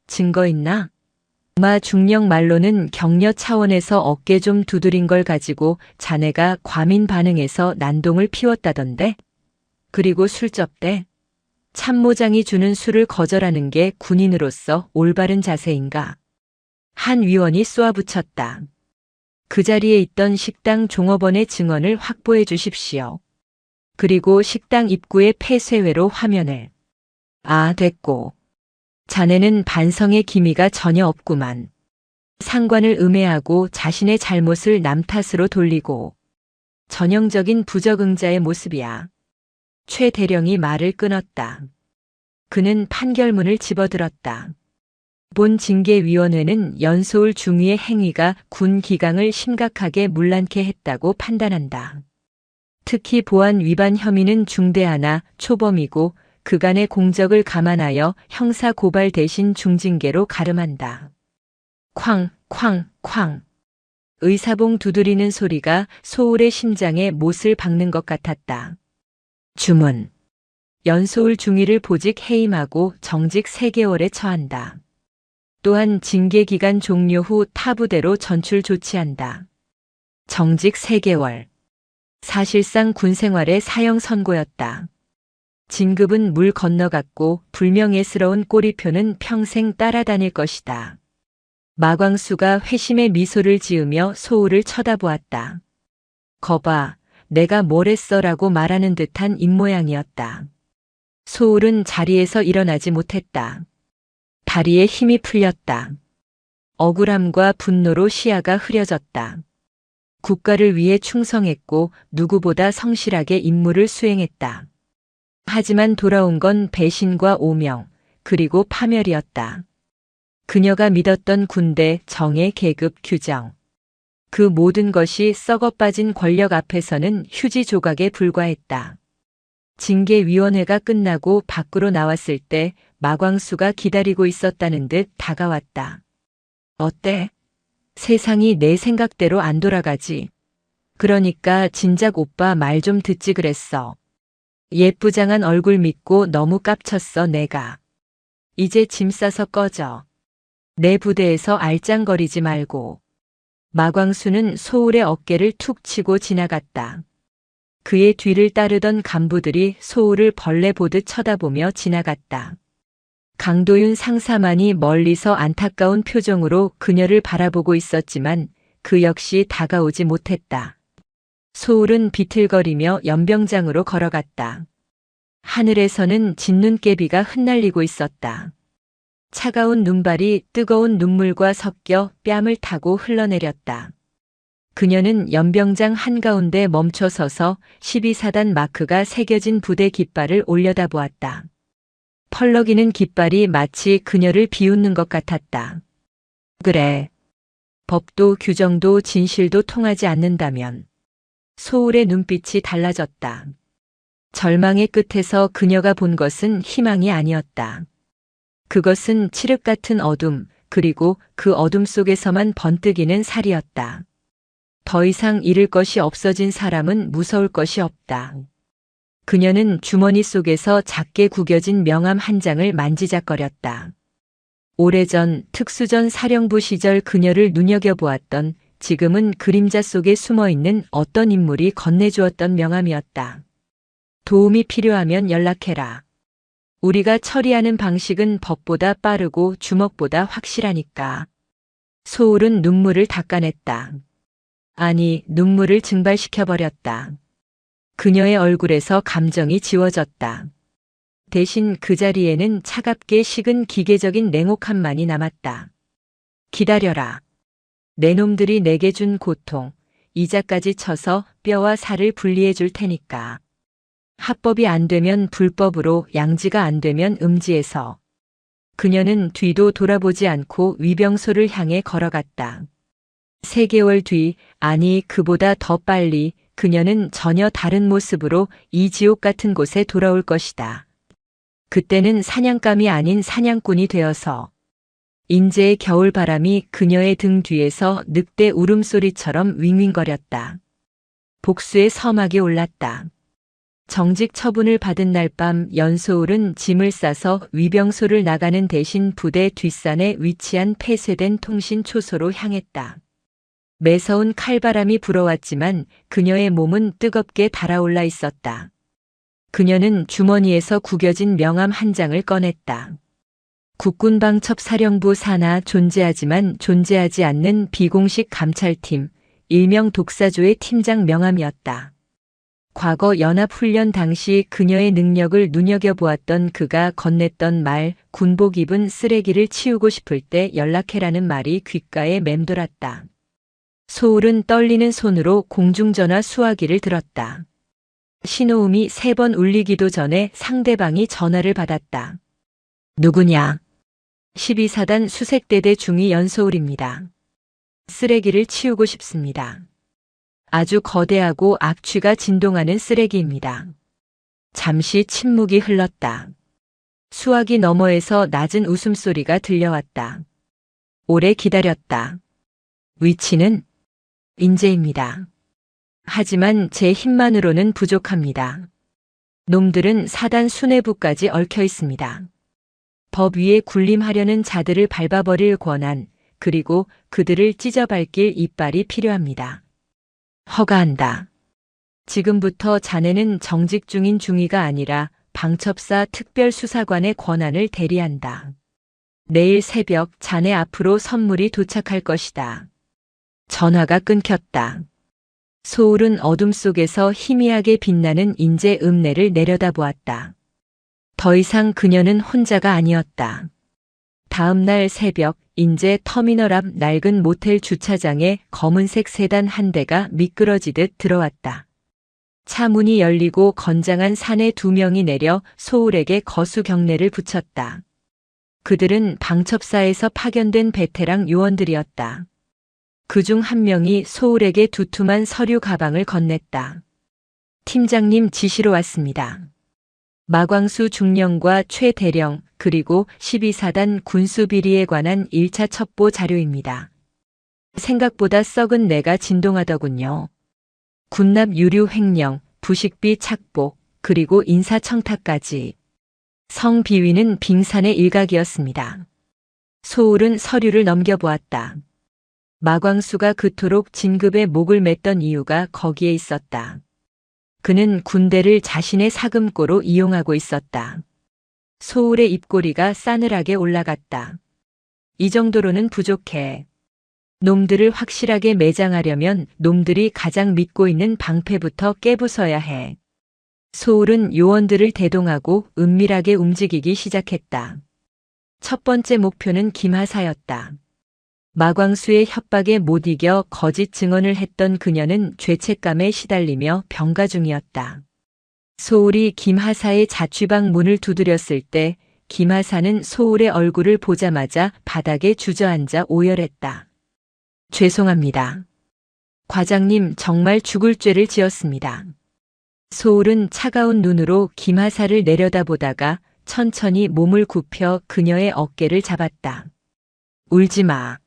증거 있나? 마 중령 말로는 격려 차원에서 어깨 좀 두드린 걸 가지고 자네가 과민 반응해서 난동을 피웠다던데? 그리고 술접대? 참모장이 주는 술을 거절하는 게 군인으로서 올바른 자세인가? 한 위원이 쏘아붙였다. 그 자리에 있던 식당 종업원의 증언을 확보해 주십시오. 그리고 식당 입구의 폐쇄회로 화면을. 됐고. 자네는 반성의 기미가 전혀 없구만. 상관을 음해하고 자신의 잘못을 남 탓으로 돌리고. 전형적인 부적응자의 모습이야. 최 대령이 말을 끊었다. 그는 판결문을 집어들었다. 본 징계위원회는 연소울 중위의 행위가 군 기강을 심각하게 문란케 했다고 판단한다. 특히 보안 위반 혐의는 중대하나 초범이고 그간의 공적을 감안하여 형사 고발 대신 중징계로 가름한다. 쾅, 쾅, 쾅. 의사봉 두드리는 소리가 소울의 심장에 못을 박는 것 같았다. 주문. 연소울 중위를 보직 해임하고 정직 3개월에 처한다. 또한 징계기간 종료 후 타부대로 전출 조치한다. 정직 3개월. 사실상 군생활의 사형 선고였다. 진급은 물 건너갔고 불명예스러운 꼬리표는 평생 따라다닐 것이다. 마광수가 회심의 미소를 지으며 소울을 쳐다보았다. 거봐, 내가 뭘 했어라고 말하는 듯한 입모양이었다. 소울은 자리에서 일어나지 못했다. 다리에 힘이 풀렸다. 억울함과 분노로 시야가 흐려졌다. 국가를 위해 충성했고 누구보다 성실하게 임무를 수행했다. 하지만 돌아온 건 배신과 오명, 그리고 파멸이었다. 그녀가 믿었던 군대, 정예, 계급, 규정. 그 모든 것이 썩어빠진 권력 앞에서는 휴지 조각에 불과했다. 징계위원회가 끝나고 밖으로 나왔을 때 마광수가 기다리고 있었다는 듯 다가왔다. 어때? 세상이 내 생각대로 안 돌아가지. 그러니까 진작 오빠 말 좀 듣지 그랬어. 예쁘장한 얼굴 믿고 너무 깝쳤어 내가. 이제 짐 싸서 꺼져. 내 부대에서 알짱거리지 말고. 마광수는 소울의 어깨를 툭 치고 지나갔다. 그의 뒤를 따르던 간부들이 소울을 벌레 보듯 쳐다보며 지나갔다. 강도윤 상사만이 멀리서 안타까운 표정으로 그녀를 바라보고 있었지만 그 역시 다가오지 못했다. 소울은 비틀거리며 연병장으로 걸어갔다. 하늘에서는 진눈깨비가 흩날리고 있었다. 차가운 눈발이 뜨거운 눈물과 섞여 뺨을 타고 흘러내렸다. 그녀는 연병장 한가운데 멈춰 서서 12사단 마크가 새겨진 부대 깃발을 올려다보았다. 펄럭이는 깃발이 마치 그녀를 비웃는 것 같았다. 그래. 법도 규정도 진실도 통하지 않는다면. 소울의 눈빛이 달라졌다. 절망의 끝에서 그녀가 본 것은 희망이 아니었다. 그것은 칠흑 같은 어둠, 그리고 그 어둠 속에서만 번뜩이는 살이었다. 더 이상 잃을 것이 없어진 사람은 무서울 것이 없다. 그녀는 주머니 속에서 작게 구겨진 명함 한 장을 만지작거렸다. 오래전 특수전 사령부 시절 그녀를 눈여겨보았던, 지금은 그림자 속에 숨어있는 어떤 인물이 건네주었던 명함이었다. 도움이 필요하면 연락해라. 우리가 처리하는 방식은 법보다 빠르고 주먹보다 확실하니까. 소울은 눈물을 닦아냈다. 아니, 눈물을 증발시켜버렸다. 그녀의 얼굴에서 감정이 지워졌다. 대신 그 자리에는 차갑게 식은 기계적인 냉혹함만이 남았다. 기다려라. 내 놈들이 내게 준 고통, 이자까지 쳐서 뼈와 살을 분리해 줄 테니까. 합법이 안 되면 불법으로, 양지가 안 되면 음지에서. 그녀는 뒤도 돌아보지 않고 위병소를 향해 걸어갔다. 3개월 뒤, 아니 그보다 더 빨리 그녀는 전혀 다른 모습으로 이 지옥 같은 곳에 돌아올 것이다. 그때는 사냥감이 아닌 사냥꾼이 되어서. 인제의 겨울바람이 그녀의 등 뒤에서 늑대 울음소리처럼 윙윙거렸다. 복수의 서막이 올랐다. 정직 처분을 받은 날 밤 연소울은 짐을 싸서 위병소를 나가는 대신 부대 뒷산에 위치한 폐쇄된 통신 초소로 향했다. 매서운 칼바람이 불어왔지만 그녀의 몸은 뜨겁게 달아올라 있었다. 그녀는 주머니에서 구겨진 명함 한 장을 꺼냈다. 국군방첩사령부 산하 존재하지만 존재하지 않는 비공식 감찰팀, 일명 독사조의 팀장 명함이었다. 과거 연합훈련 당시 그녀의 능력을 눈여겨보았던 그가 건넸던 말, 군복 입은 쓰레기를 치우고 싶을 때 연락해라는 말이 귓가에 맴돌았다. 소울은 떨리는 손으로 공중전화 수화기를 들었다. 신호음이 3번 울리기도 전에 상대방이 전화를 받았다. 누구냐? 12사단 수색대대 중위 연소울입니다. 쓰레기를 치우고 싶습니다. 아주 거대하고 악취가 진동하는 쓰레기입니다. 잠시 침묵이 흘렀다. 수화기 너머에서 낮은 웃음소리가 들려왔다. 오래 기다렸다. 위치는 인제입니다. 하지만 제 힘만으로는 부족합니다. 놈들은 사단 수뇌부까지 얽혀 있습니다. 법 위에 군림하려는 자들을 밟아버릴 권한, 그리고 그들을 찢어밟길 이빨이 필요합니다. 허가한다. 지금부터 자네는 정직 중인 중위가 아니라 방첩사 특별수사관의 권한을 대리한다. 내일 새벽 자네 앞으로 선물이 도착할 것이다. 전화가 끊겼다. 소울은 어둠 속에서 희미하게 빛나는 인제 읍내를 내려다보았다. 더 이상 그녀는 혼자가 아니었다. 다음 날 새벽 인제 터미널 앞 낡은 모텔 주차장에 검은색 세단 한 대가 미끄러지듯 들어왔다. 차 문이 열리고 건장한 사내 2명이 내려 소울에게 거수 경례를 붙였다. 그들은 방첩사에서 파견된 베테랑 요원들이었다. 그중 한 명이 소울에게 두툼한 서류 가방을 건넸다. 팀장님 지시로 왔습니다. 마광수 중령과 최 대령 그리고 12사단 군수비리에 관한 1차 첩보 자료입니다. 생각보다 썩은 내가 진동하더군요. 군납 유류 횡령, 부식비 착복, 그리고 인사청탁까지. 성비위는 빙산의 일각이었습니다. 소울은 서류를 넘겨보았다. 마광수가 그토록 진급에 목을 맸던 이유가 거기에 있었다. 그는 군대를 자신의 사금고로 이용하고 있었다. 소울의 입꼬리가 싸늘하게 올라갔다. 이 정도로는 부족해. 놈들을 확실하게 매장하려면 놈들이 가장 믿고 있는 방패부터 깨부숴야 해. 소울은 요원들을 대동하고 은밀하게 움직이기 시작했다. 첫 번째 목표는 김하사였다. 마광수의 협박에 못 이겨 거짓 증언을 했던 그녀는 죄책감에 시달리며 병가 중이었다. 소울이 김하사의 자취방 문을 두드렸을 때 김하사는 소울의 얼굴을 보자마자 바닥에 주저앉아 오열했다. 죄송합니다. 과장님 정말 죽을 죄를 지었습니다. 소울은 차가운 눈으로 김하사를 내려다보다가 천천히 몸을 굽혀 그녀의 어깨를 잡았다. 울지 마.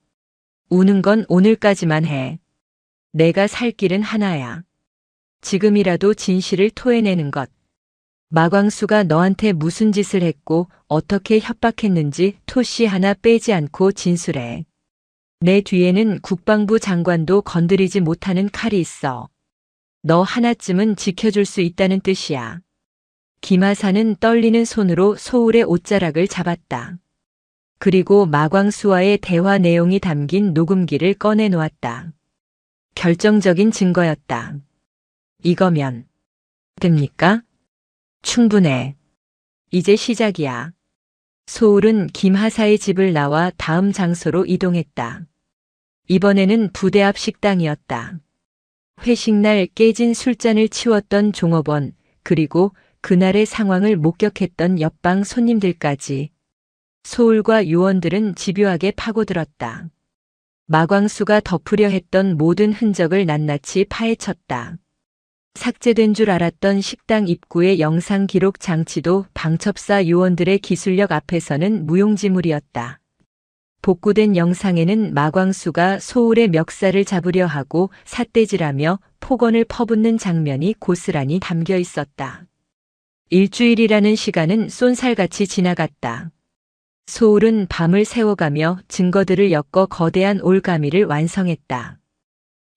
우는 건 오늘까지만 해. 내가 살 길은 하나야. 지금이라도 진실을 토해내는 것. 마광수가 너한테 무슨 짓을 했고 어떻게 협박했는지 토시 하나 빼지 않고 진술해. 내 뒤에는 국방부 장관도 건드리지 못하는 칼이 있어. 너 하나쯤은 지켜줄 수 있다는 뜻이야. 김하사는 떨리는 손으로 소울의 옷자락을 잡았다. 그리고 마광수와의 대화 내용이 담긴 녹음기를 꺼내놓았다. 결정적인 증거였다. 이거면 됩니까? 충분해. 이제 시작이야. 소울은 김하사의 집을 나와 다음 장소로 이동했다. 이번에는 부대 앞 식당이었다. 회식날 깨진 술잔을 치웠던 종업원, 그리고 그날의 상황을 목격했던 옆방 손님들까지. 소울과 요원들은 집요하게 파고들었다. 마광수가 덮으려 했던 모든 흔적을 낱낱이 파헤쳤다. 삭제된 줄 알았던 식당 입구의 영상 기록 장치도 방첩사 요원들의 기술력 앞에서는 무용지물이었다. 복구된 영상에는 마광수가 소울의 멱살을 잡으려 하고 삿대질하며 폭언을 퍼붓는 장면이 고스란히 담겨 있었다. 일주일이라는 시간은 쏜살같이 지나갔다. 소울은 밤을 새워가며 증거들을 엮어 거대한 올가미를 완성했다.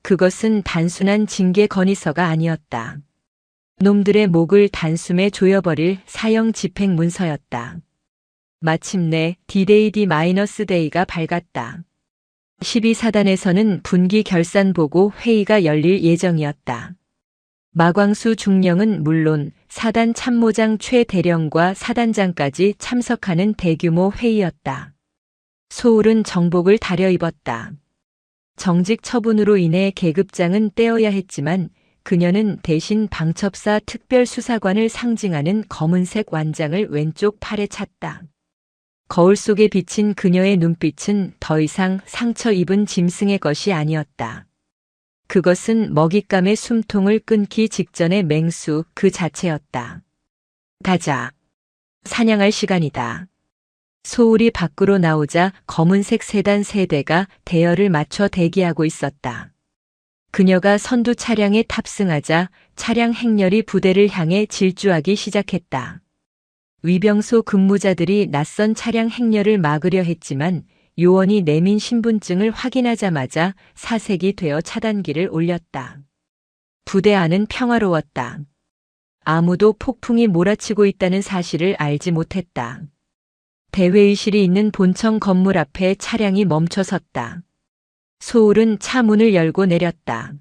그것은 단순한 징계 건의서가 아니었다. 놈들의 목을 단숨에 조여버릴 사형 집행 문서였다. 마침내 D-Day D-Day가 밝았다. 12사단에서는 분기 결산 보고 회의가 열릴 예정이었다. 마광수 중령은 물론 사단 참모장 최 대령과 사단장까지 참석하는 대규모 회의였다. 소울은 정복을 다려 입었다. 정직 처분으로 인해 계급장은 떼어야 했지만 그녀는 대신 방첩사 특별수사관을 상징하는 검은색 완장을 왼쪽 팔에 찼다. 거울 속에 비친 그녀의 눈빛은 더 이상 상처 입은 짐승의 것이 아니었다. 그것은 먹잇감의 숨통을 끊기 직전의 맹수 그 자체였다. 가자. 사냥할 시간이다. 소울이 밖으로 나오자 검은색 세단 3대가 대열을 맞춰 대기하고 있었다. 그녀가 선두 차량에 탑승하자 차량 행렬이 부대를 향해 질주하기 시작했다. 위병소 근무자들이 낯선 차량 행렬을 막으려 했지만 요원이 내민 신분증을 확인하자마자 사색이 되어 차단기를 올렸다. 부대 안은 평화로웠다. 아무도 폭풍이 몰아치고 있다는 사실을 알지 못했다. 대회의실이 있는 본청 건물 앞에 차량이 멈춰 섰다. 소울은 차 문을 열고 내렸다.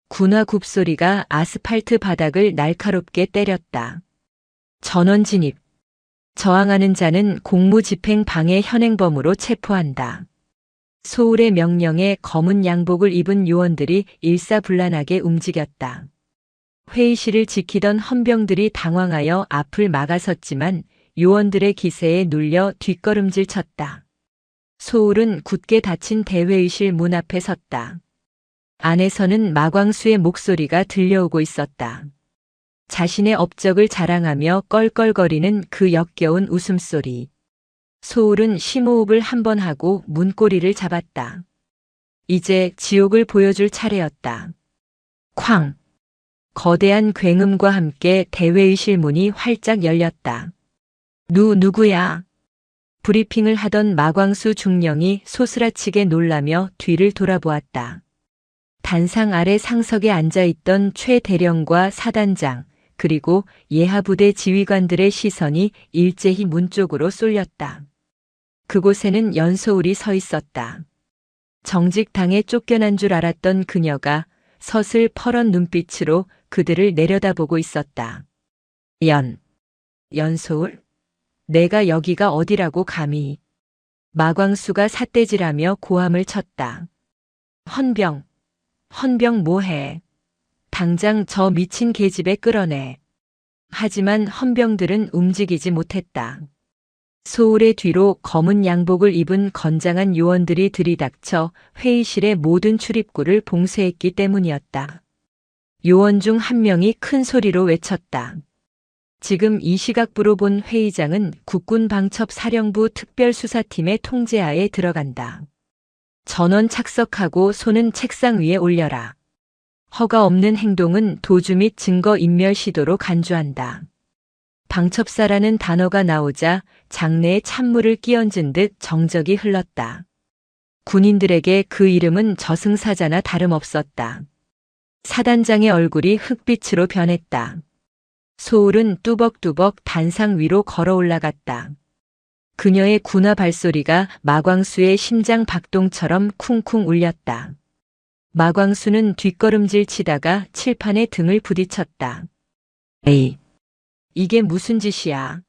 군화 굽소리가 아스팔트 바닥을 날카롭게 때렸다. 전원 진입. 저항하는 자는 공무집행 방해 현행범으로 체포한다. 소울의 명령에 검은 양복을 입은 요원들이 일사불란하게 움직였다. 회의실을 지키던 헌병들이 당황하여 앞을 막아섰지만 요원들의 기세에 눌려 뒷걸음질 쳤다. 소울은 굳게 닫힌 대회의실 문 앞에 섰다. 안에서는 마광수의 목소리가 들려오고 있었다. 자신의 업적을 자랑하며 껄껄거리는 그 역겨운 웃음소리. 소울은 심호흡을 한 번 하고 문고리를 잡았다. 이제 지옥을 보여줄 차례였다. 쾅! 거대한 굉음과 함께 대회의실 문이 활짝 열렸다. 누구야? 브리핑을 하던 마광수 중령이 소스라치게 놀라며 뒤를 돌아보았다. 단상 아래 상석에 앉아있던 최 대령과 사단장, 그리고 예하부대 지휘관들의 시선이 일제히 문 쪽으로 쏠렸다. 그곳에는 연소울이 서 있었다. 정직당에 쫓겨난 줄 알았던 그녀가 서슬 퍼런 눈빛으로 그들을 내려다보고 있었다. 연소울? 내가 여기가 어디라고 감히. 마광수가 삿대질하며 고함을 쳤다. 헌병 뭐해. 당장 저 미친 계집애 끌어내. 하지만 헌병들은 움직이지 못했다. 소울의 뒤로 검은 양복을 입은 건장한 요원들이 들이닥쳐 회의실의 모든 출입구를 봉쇄했기 때문이었다. 요원 중 한 명이 큰 소리로 외쳤다. 지금 이 시각부로 본 회의장은 국군방첩사령부 특별수사팀의 통제하에 들어간다. 전원 착석하고 손은 책상 위에 올려라. 허가 없는 행동은 도주 및 증거 인멸 시도로 간주한다. 방첩사라는 단어가 나오자 장내에 찬물을 끼얹은 듯 정적이 흘렀다. 군인들에게 그 이름은 저승사자나 다름없었다. 사단장의 얼굴이 흑빛으로 변했다. 소울은 뚜벅뚜벅 단상 위로 걸어 올라갔다. 그녀의 군화 발소리가 마광수의 심장 박동처럼 쿵쿵 울렸다. 마광수는 뒷걸음질 치다가 칠판에 등을 부딪혔다. 에이, 이게 무슨 짓이야?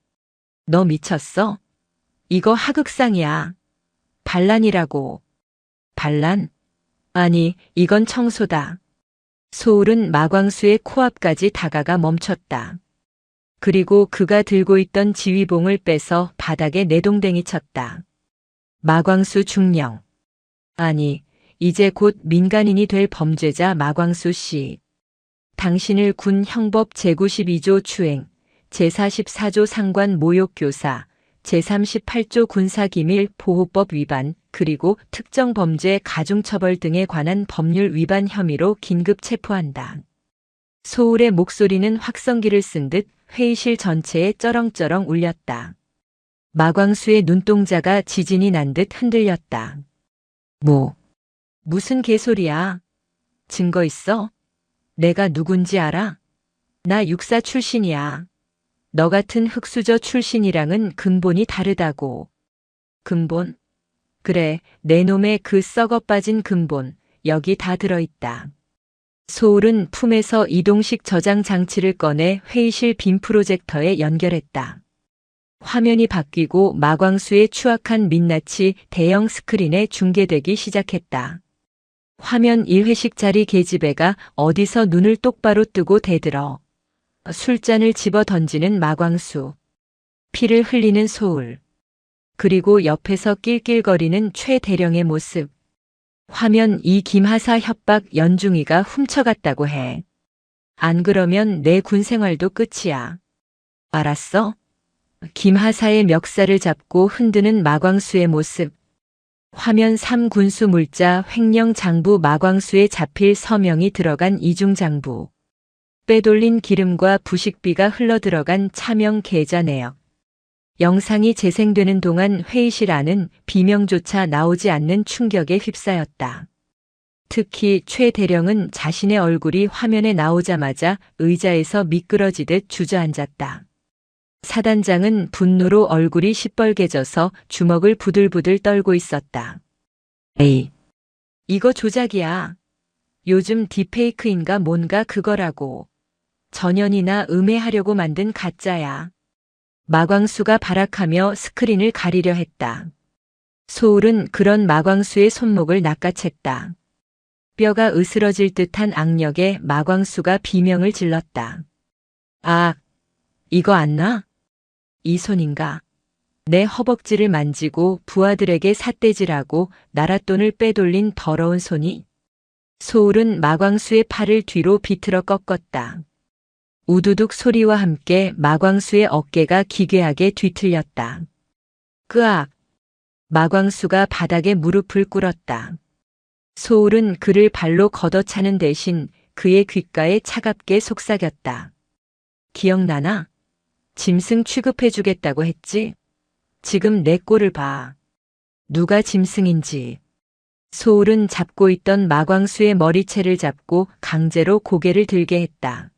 너 미쳤어? 이거 하극상이야. 반란이라고. 반란? 아니, 이건 청소다. 소울은 마광수의 코앞까지 다가가 멈췄다. 그리고 그가 들고 있던 지휘봉을 빼서 바닥에 내동댕이 쳤다. 마광수 중령. 아니, 이제 곧 민간인이 될 범죄자 마광수 씨. 당신을 군 형법 제92조 추행, 제44조 상관 모욕교사, 제38조 군사기밀 보호법 위반, 그리고 특정범죄 가중처벌 등에 관한 법률 위반 혐의로 긴급 체포한다. 소울의 목소리는 확성기를 쓴 듯 회의실 전체에 쩌렁쩌렁 울렸다. 마광수의 눈동자가 지진이 난 듯 흔들렸다. 무슨 개소리야? 증거 있어? 내가 누군지 알아? 나 육사 출신이야. 너 같은 흑수저 출신이랑은 근본이 다르다고. 근본? 그래, 내 놈의 그 썩어 빠진 근본, 여기 다 들어있다. 소울은 품에서 이동식 저장 장치를 꺼내 회의실 빔 프로젝터에 연결했다. 화면이 바뀌고 마광수의 추악한 민낯이 대형 스크린에 중계되기 시작했다. 화면 1회씩짜리 계집애가 어디서 눈을 똑바로 뜨고 대들어. 술잔을 집어 던지는 마광수. 피를 흘리는 소울. 그리고 옆에서 낄낄거리는 최 대령의 모습. 화면 이 김하사 협박 연중이가 훔쳐갔다고 해. 안 그러면 내 군 생활도 끝이야. 알았어? 김하사의 멱살을 잡고 흔드는 마광수의 모습. 화면 3군수 물자 횡령 장부 마광수에 잡힐 서명이 들어간 이중장부. 빼돌린 기름과 부식비가 흘러들어간 차명 계좌 내역. 영상이 재생되는 동안 회의실 안은 비명조차 나오지 않는 충격에 휩싸였다. 특히 최 대령은 자신의 얼굴이 화면에 나오자마자 의자에서 미끄러지듯 주저앉았다. 사단장은 분노로 얼굴이 시뻘개져서 주먹을 부들부들 떨고 있었다. 에이, 이거 조작이야. 요즘 딥페이크인가 뭔가 그거라고. 전현이나 음해하려고 만든 가짜야. 마광수가 발악하며 스크린을 가리려 했다. 소울은 그런 마광수의 손목을 낚아챘다. 뼈가 으스러질 듯한 악력에 마광수가 비명을 질렀다. 아, 이거 안 나? 이 손인가? 내 허벅지를 만지고 부하들에게 삿대질하고 나랏돈을 빼돌린 더러운 손이? 소울은 마광수의 팔을 뒤로 비틀어 꺾었다. 우두둑 소리와 함께 마광수의 어깨가 기괴하게 뒤틀렸다. 끄악! 마광수가 바닥에 무릎을 꿇었다. 소울은 그를 발로 걷어차는 대신 그의 귓가에 차갑게 속삭였다. 기억나나? 짐승 취급해주겠다고 했지? 지금 내 꼴을 봐. 누가 짐승인지. 소울은 잡고 있던 마광수의 머리채를 잡고 강제로 고개를 들게 했다.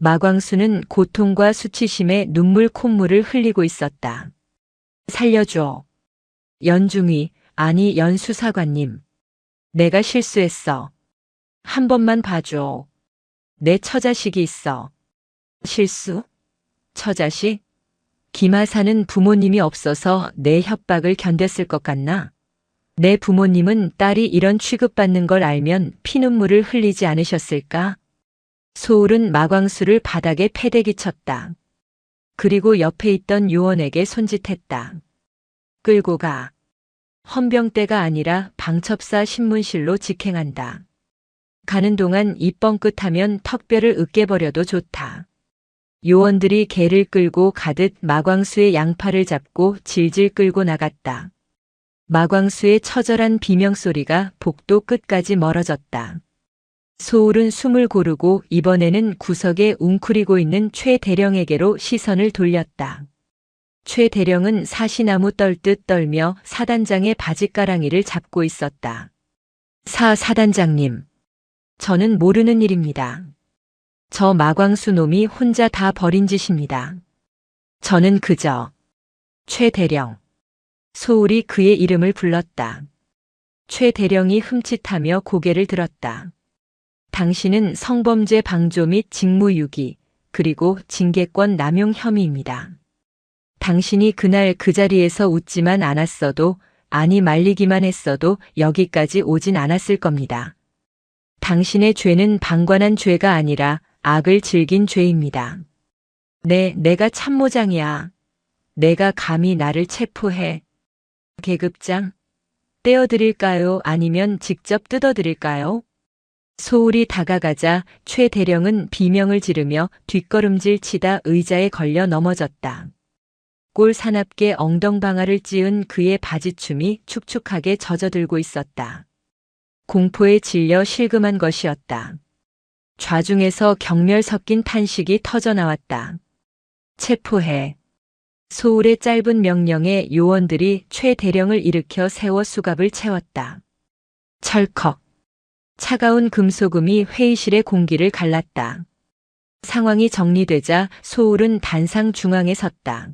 마광수는 고통과 수치심에 눈물 콧물을 흘리고 있었다. 살려줘. 연중이, 아니 연수사관님. 내가 실수했어. 한 번만 봐줘. 내 처자식이 있어. 실수? 처자식? 김하사는 부모님이 없어서 내 협박을 견뎠을 것 같나? 내 부모님은 딸이 이런 취급받는 걸 알면 피눈물을 흘리지 않으셨을까? 소울은 마광수를 바닥에 패대기 쳤다. 그리고 옆에 있던 요원에게 손짓했다. 끌고 가. 헌병대가 아니라 방첩사 신문실로 직행한다. 가는 동안 입 뻥끗하면 턱뼈를 으깨버려도 좋다. 요원들이 개를 끌고 가듯 마광수의 양팔을 잡고 질질 끌고 나갔다. 마광수의 처절한 비명소리가 복도 끝까지 멀어졌다. 소울은 숨을 고르고 이번에는 구석에 웅크리고 있는 최 대령에게로 시선을 돌렸다. 최 대령은 사시나무 떨듯 떨며 사단장의 바짓가랑이를 잡고 있었다. 사단장님. 저는 모르는 일입니다. 저 마광수 놈이 혼자 다 벌인 짓입니다. 저는 그저 최 대령. 소울이 그의 이름을 불렀다. 최 대령이 흠칫하며 고개를 들었다. 당신은 성범죄 방조 및 직무유기, 그리고 징계권 남용 혐의입니다. 당신이 그날 그 자리에서 웃지만 않았어도, 아니 말리기만 했어도 여기까지 오진 않았을 겁니다. 당신의 죄는 방관한 죄가 아니라 악을 즐긴 죄입니다. 내가 참모장이야. 내가 감히 나를 체포해. 계급장? 떼어드릴까요? 아니면 직접 뜯어드릴까요? 소울이 다가가자 최 대령은 비명을 지르며 뒷걸음질 치다 의자에 걸려 넘어졌다. 꼴 사납게 엉덩방아를 찧은 그의 바지춤이 축축하게 젖어들고 있었다. 공포에 질려 실금한 것이었다. 좌중에서 경멸 섞인 탄식이 터져나왔다. 체포해. 소울의 짧은 명령에 요원들이 최 대령을 일으켜 세워 수갑을 채웠다. 철컥. 차가운 금소금이 회의실의 공기를 갈랐다. 상황이 정리되자 소울은 단상 중앙에 섰다.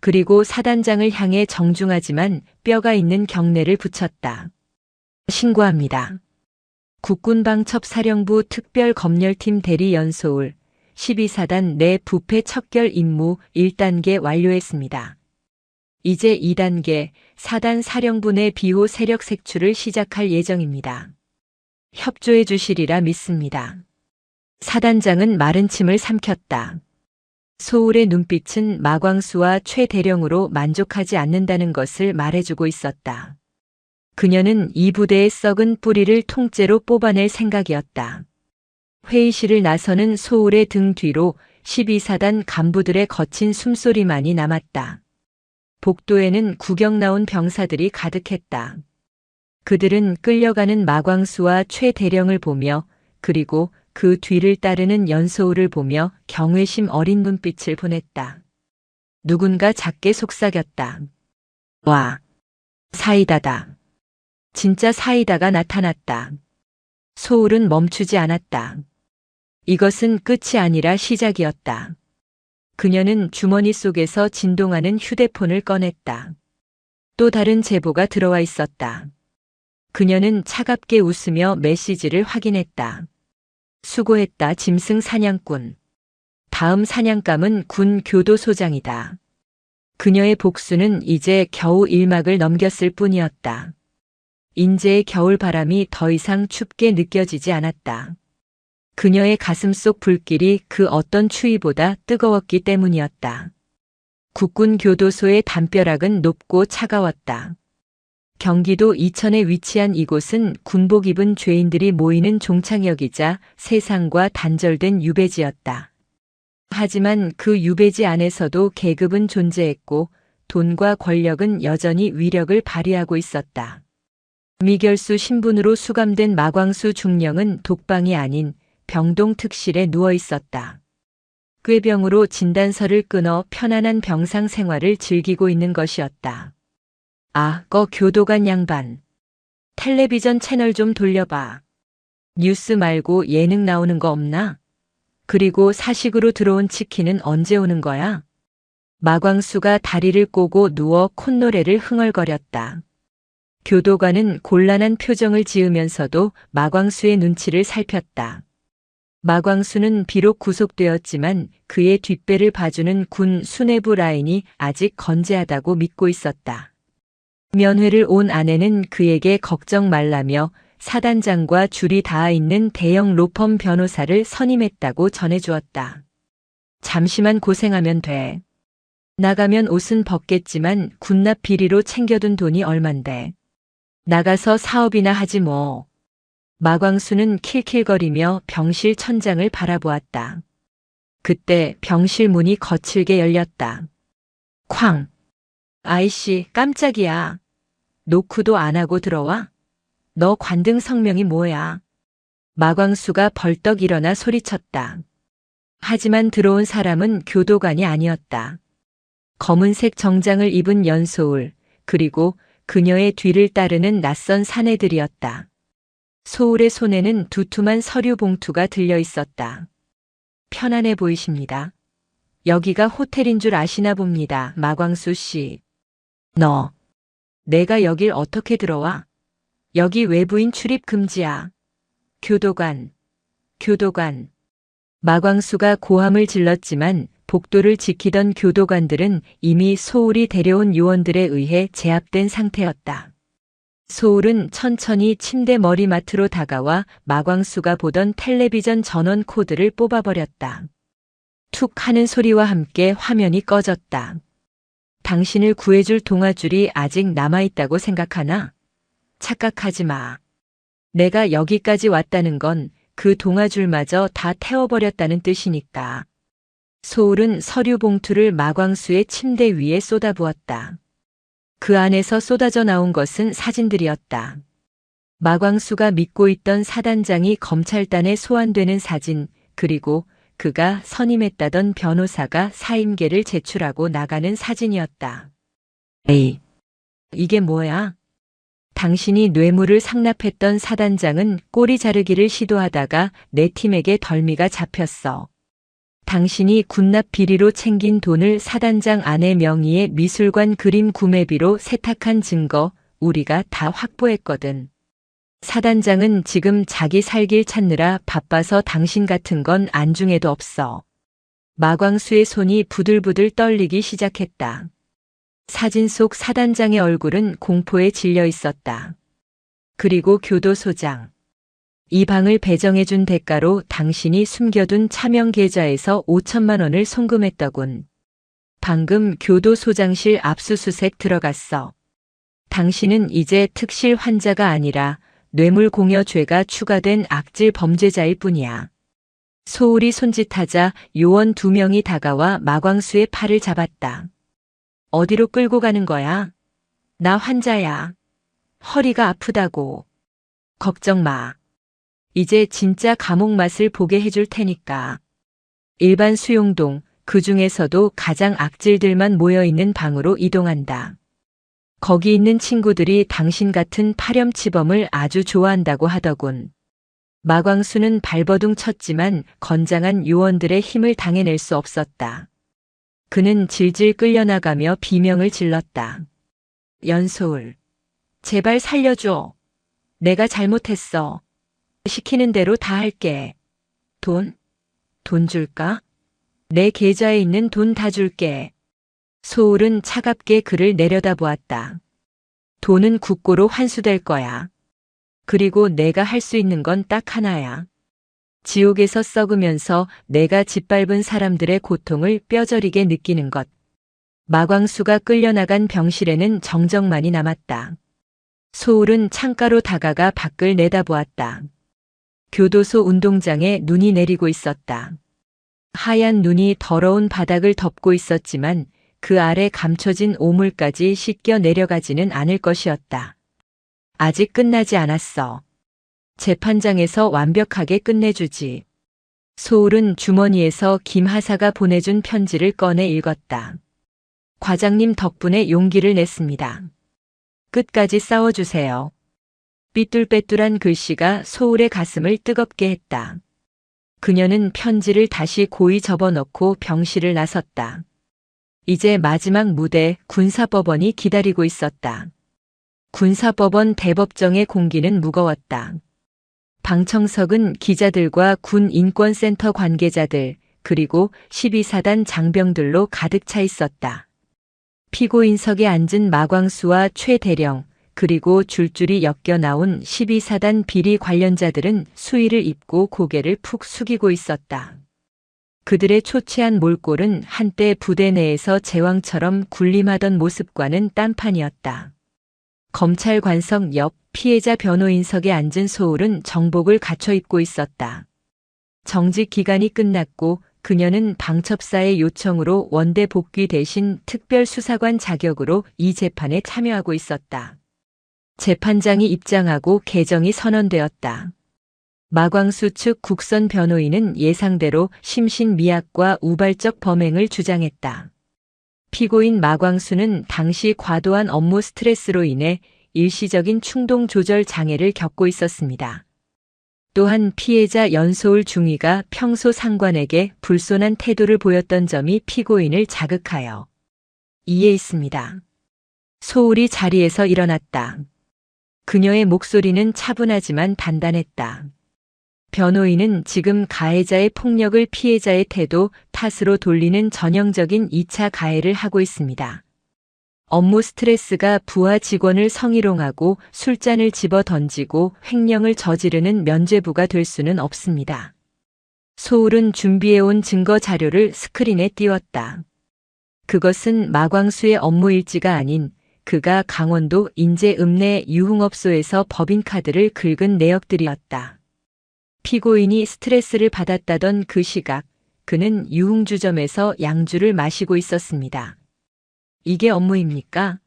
그리고 사단장을 향해 정중하지만 뼈가 있는 경례를 붙였다. 신고합니다. 국군방첩사령부 특별검열팀 대리 연소울 12사단 내 부패 척결 임무 1단계 완료했습니다. 이제 2단계 4단 사령부 내 비호 세력 색출을 시작할 예정입니다. 협조해 주시리라 믿습니다. 사단장은 마른 침을 삼켰다. 소울의 눈빛은 마광수와 최 대령으로 만족하지 않는다는 것을 말해주고 있었다. 그녀는 이 부대의 썩은 뿌리를 통째로 뽑아낼 생각이었다. 회의실을 나서는 소울의 등 뒤로 12사단 간부들의 거친 숨소리만이 남았다. 복도에는 구경 나온 병사들이 가득했다. 그들은 끌려가는 마광수와 최 대령을 보며 그리고 그 뒤를 따르는 연소울을 보며 경외심 어린 눈빛을 보냈다. 누군가 작게 속삭였다. 와, 사이다다. 진짜 사이다가 나타났다. 소울은 멈추지 않았다. 이것은 끝이 아니라 시작이었다. 그녀는 주머니 속에서 진동하는 휴대폰을 꺼냈다. 또 다른 제보가 들어와 있었다. 그녀는 차갑게 웃으며 메시지를 확인했다. 수고했다, 짐승 사냥꾼. 다음 사냥감은 군 교도소장이다. 그녀의 복수는 이제 겨우 1막을 넘겼을 뿐이었다. 인제의 겨울바람이 더 이상 춥게 느껴지지 않았다. 그녀의 가슴 속 불길이 그 어떤 추위보다 뜨거웠기 때문이었다. 국군 교도소의 담벼락은 높고 차가웠다. 경기도 이천에 위치한 이곳은 군복 입은 죄인들이 모이는 종착역이자 세상과 단절된 유배지였다. 하지만 그 유배지 안에서도 계급은 존재했고 돈과 권력은 여전히 위력을 발휘하고 있었다. 미결수 신분으로 수감된 마광수 중령은 독방이 아닌 병동 특실에 누워 있었다. 꾀병으로 진단서를 끊어 편안한 병상 생활을 즐기고 있는 것이었다. 아, 교도관 양반. 텔레비전 채널 좀 돌려봐. 뉴스 말고 예능 나오는 거 없나? 그리고 사식으로 들어온 치킨은 언제 오는 거야? 마광수가 다리를 꼬고 누워 콧노래를 흥얼거렸다. 교도관은 곤란한 표정을 지으면서도 마광수의 눈치를 살폈다. 마광수는 비록 구속되었지만 그의 뒷배를 봐주는 군 수뇌부 라인이 아직 건재하다고 믿고 있었다. 면회를 온 아내는 그에게 걱정 말라며 사단장과 줄이 닿아 있는 대형 로펌 변호사를 선임했다고 전해주었다. 잠시만 고생하면 돼. 나가면 옷은 벗겠지만 군납 비리로 챙겨둔 돈이 얼만데. 나가서 사업이나 하지 뭐. 마광수는 킬킬거리며 병실 천장을 바라보았다. 그때 병실 문이 거칠게 열렸다. 쾅! 아이씨, 깜짝이야. 노크도 안 하고 들어와? 너 관등 성명이 뭐야? 마광수가 벌떡 일어나 소리쳤다. 하지만 들어온 사람은 교도관이 아니었다. 검은색 정장을 입은 연소울, 그리고 그녀의 뒤를 따르는 낯선 사내들이었다. 소울의 손에는 두툼한 서류 봉투가 들려 있었다. 편안해 보이십니다. 여기가 호텔인 줄 아시나 봅니다, 마광수 씨. 너, 내가 여길 어떻게 들어와? 여기 외부인 출입 금지야. 교도관. 마광수가 고함을 질렀지만 복도를 지키던 교도관들은 이미 소울이 데려온 요원들에 의해 제압된 상태였다. 소울은 천천히 침대 머리맡으로 다가와 마광수가 보던 텔레비전 전원 코드를 뽑아버렸다. 툭 하는 소리와 함께 화면이 꺼졌다. 당신을 구해줄 동아줄이 아직 남아있다고 생각하나? 착각하지 마. 내가 여기까지 왔다는 건 그 동아줄마저 다 태워버렸다는 뜻이니까. 소울은 서류 봉투를 마광수의 침대 위에 쏟아부었다. 그 안에서 쏟아져 나온 것은 사진들이었다. 마광수가 믿고 있던 사단장이 검찰단에 소환되는 사진, 그리고 그가 선임했다던 변호사가 사임계를 제출하고 나가는 사진이었다. 에이, 이게 뭐야? 당신이 뇌물을 상납했던 사단장은 꼬리 자르기를 시도하다가 내 팀에게 덜미가 잡혔어. 당신이 군납 비리로 챙긴 돈을 사단장 아내 명의의 미술관 그림 구매비로 세탁한 증거 우리가 다 확보했거든. 사단장은 지금 자기 살 길 찾느라 바빠서 당신 같은 건 안중에도 없어. 마광수의 손이 부들부들 떨리기 시작했다. 사진 속 사단장의 얼굴은 공포에 질려 있었다. 그리고 교도소장. 이 방을 배정해준 대가로 당신이 숨겨둔 차명 계좌에서 5천만 원을 송금했더군. 방금 교도소장실 압수수색 들어갔어. 당신은 이제 특실 환자가 아니라 뇌물공여죄가 추가된 악질 범죄자일 뿐이야. 소울이 손짓하자 요원 2명이 다가와 마광수의 팔을 잡았다. 어디로 끌고 가는 거야? 나 환자야. 허리가 아프다고. 걱정 마. 이제 진짜 감옥 맛을 보게 해줄 테니까. 일반 수용동, 그 중에서도 가장 악질들만 모여있는 방으로 이동한다. 거기 있는 친구들이 당신 같은 파렴치범을 아주 좋아한다고 하더군. 마광수는 발버둥 쳤지만 건장한 요원들의 힘을 당해낼 수 없었다. 그는 질질 끌려나가며 비명을 질렀다. 연소울, 제발 살려줘. 내가 잘못했어. 시키는 대로 다 할게. 돈 줄까? 내 계좌에 있는 돈 다 줄게. 소울은 차갑게 그를 내려다보았다. 돈은 국고로 환수될 거야. 그리고 내가 할 수 있는 건 딱 하나야. 지옥에서 썩으면서 내가 짓밟은 사람들의 고통을 뼈저리게 느끼는 것. 마광수가 끌려나간 병실에는 정적만이 남았다. 소울은 창가로 다가가 밖을 내다보았다. 교도소 운동장에 눈이 내리고 있었다. 하얀 눈이 더러운 바닥을 덮고 있었지만 그 아래 감춰진 오물까지 씻겨 내려가지는 않을 것이었다. 아직 끝나지 않았어. 재판장에서 완벽하게 끝내주지. 소울은 주머니에서 김하사가 보내준 편지를 꺼내 읽었다. 과장님 덕분에 용기를 냈습니다. 끝까지 싸워주세요. 삐뚤빼뚤한 글씨가 소울의 가슴을 뜨겁게 했다. 그녀는 편지를 다시 고이 접어넣고 병실을 나섰다. 이제 마지막 무대 군사법원이 기다리고 있었다. 군사법원 대법정의 공기는 무거웠다. 방청석은 기자들과 군 인권센터 관계자들 그리고 12사단 장병들로 가득 차 있었다. 피고인석에 앉은 마광수와 최대령 그리고 줄줄이 엮여 나온 12사단 비리 관련자들은 수의를 입고 고개를 푹 숙이고 있었다. 그들의 초췌한 몰골은 한때 부대 내에서 제왕처럼 군림하던 모습과는 딴판이었다. 검찰관석 옆 피해자 변호인석에 앉은 소울은 정복을 갖춰 입고 있었다. 정직 기간이 끝났고 그녀는 방첩사의 요청으로 원대 복귀 대신 특별수사관 자격으로 이 재판에 참여하고 있었다. 재판장이 입장하고 개정이 선언되었다. 마광수 측 국선 변호인은 예상대로 심신미약과 우발적 범행을 주장했다. 피고인 마광수는 당시 과도한 업무 스트레스로 인해 일시적인 충동 조절 장애를 겪고 있었습니다. 또한 피해자 연소울 중위가 평소 상관에게 불손한 태도를 보였던 점이 피고인을 자극하여 이해했습니다. 소울이 자리에서 일어났다. 그녀의 목소리는 차분하지만 단단했다. 변호인은 지금 가해자의 폭력을 피해자의 태도 탓으로 돌리는 전형적인 2차 가해를 하고 있습니다. 업무 스트레스가 부하 직원을 성희롱하고 술잔을 집어 던지고 횡령을 저지르는 면죄부가 될 수는 없습니다. 소울은 준비해온 증거 자료를 스크린에 띄웠다. 그것은 마광수의 업무 일지가 아닌 그가 강원도 인제읍내 유흥업소에서 법인카드를 긁은 내역들이었다. 피고인이 스트레스를 받았다던 그 시각, 그는 유흥주점에서 양주를 마시고 있었습니다. 이게 업무입니까?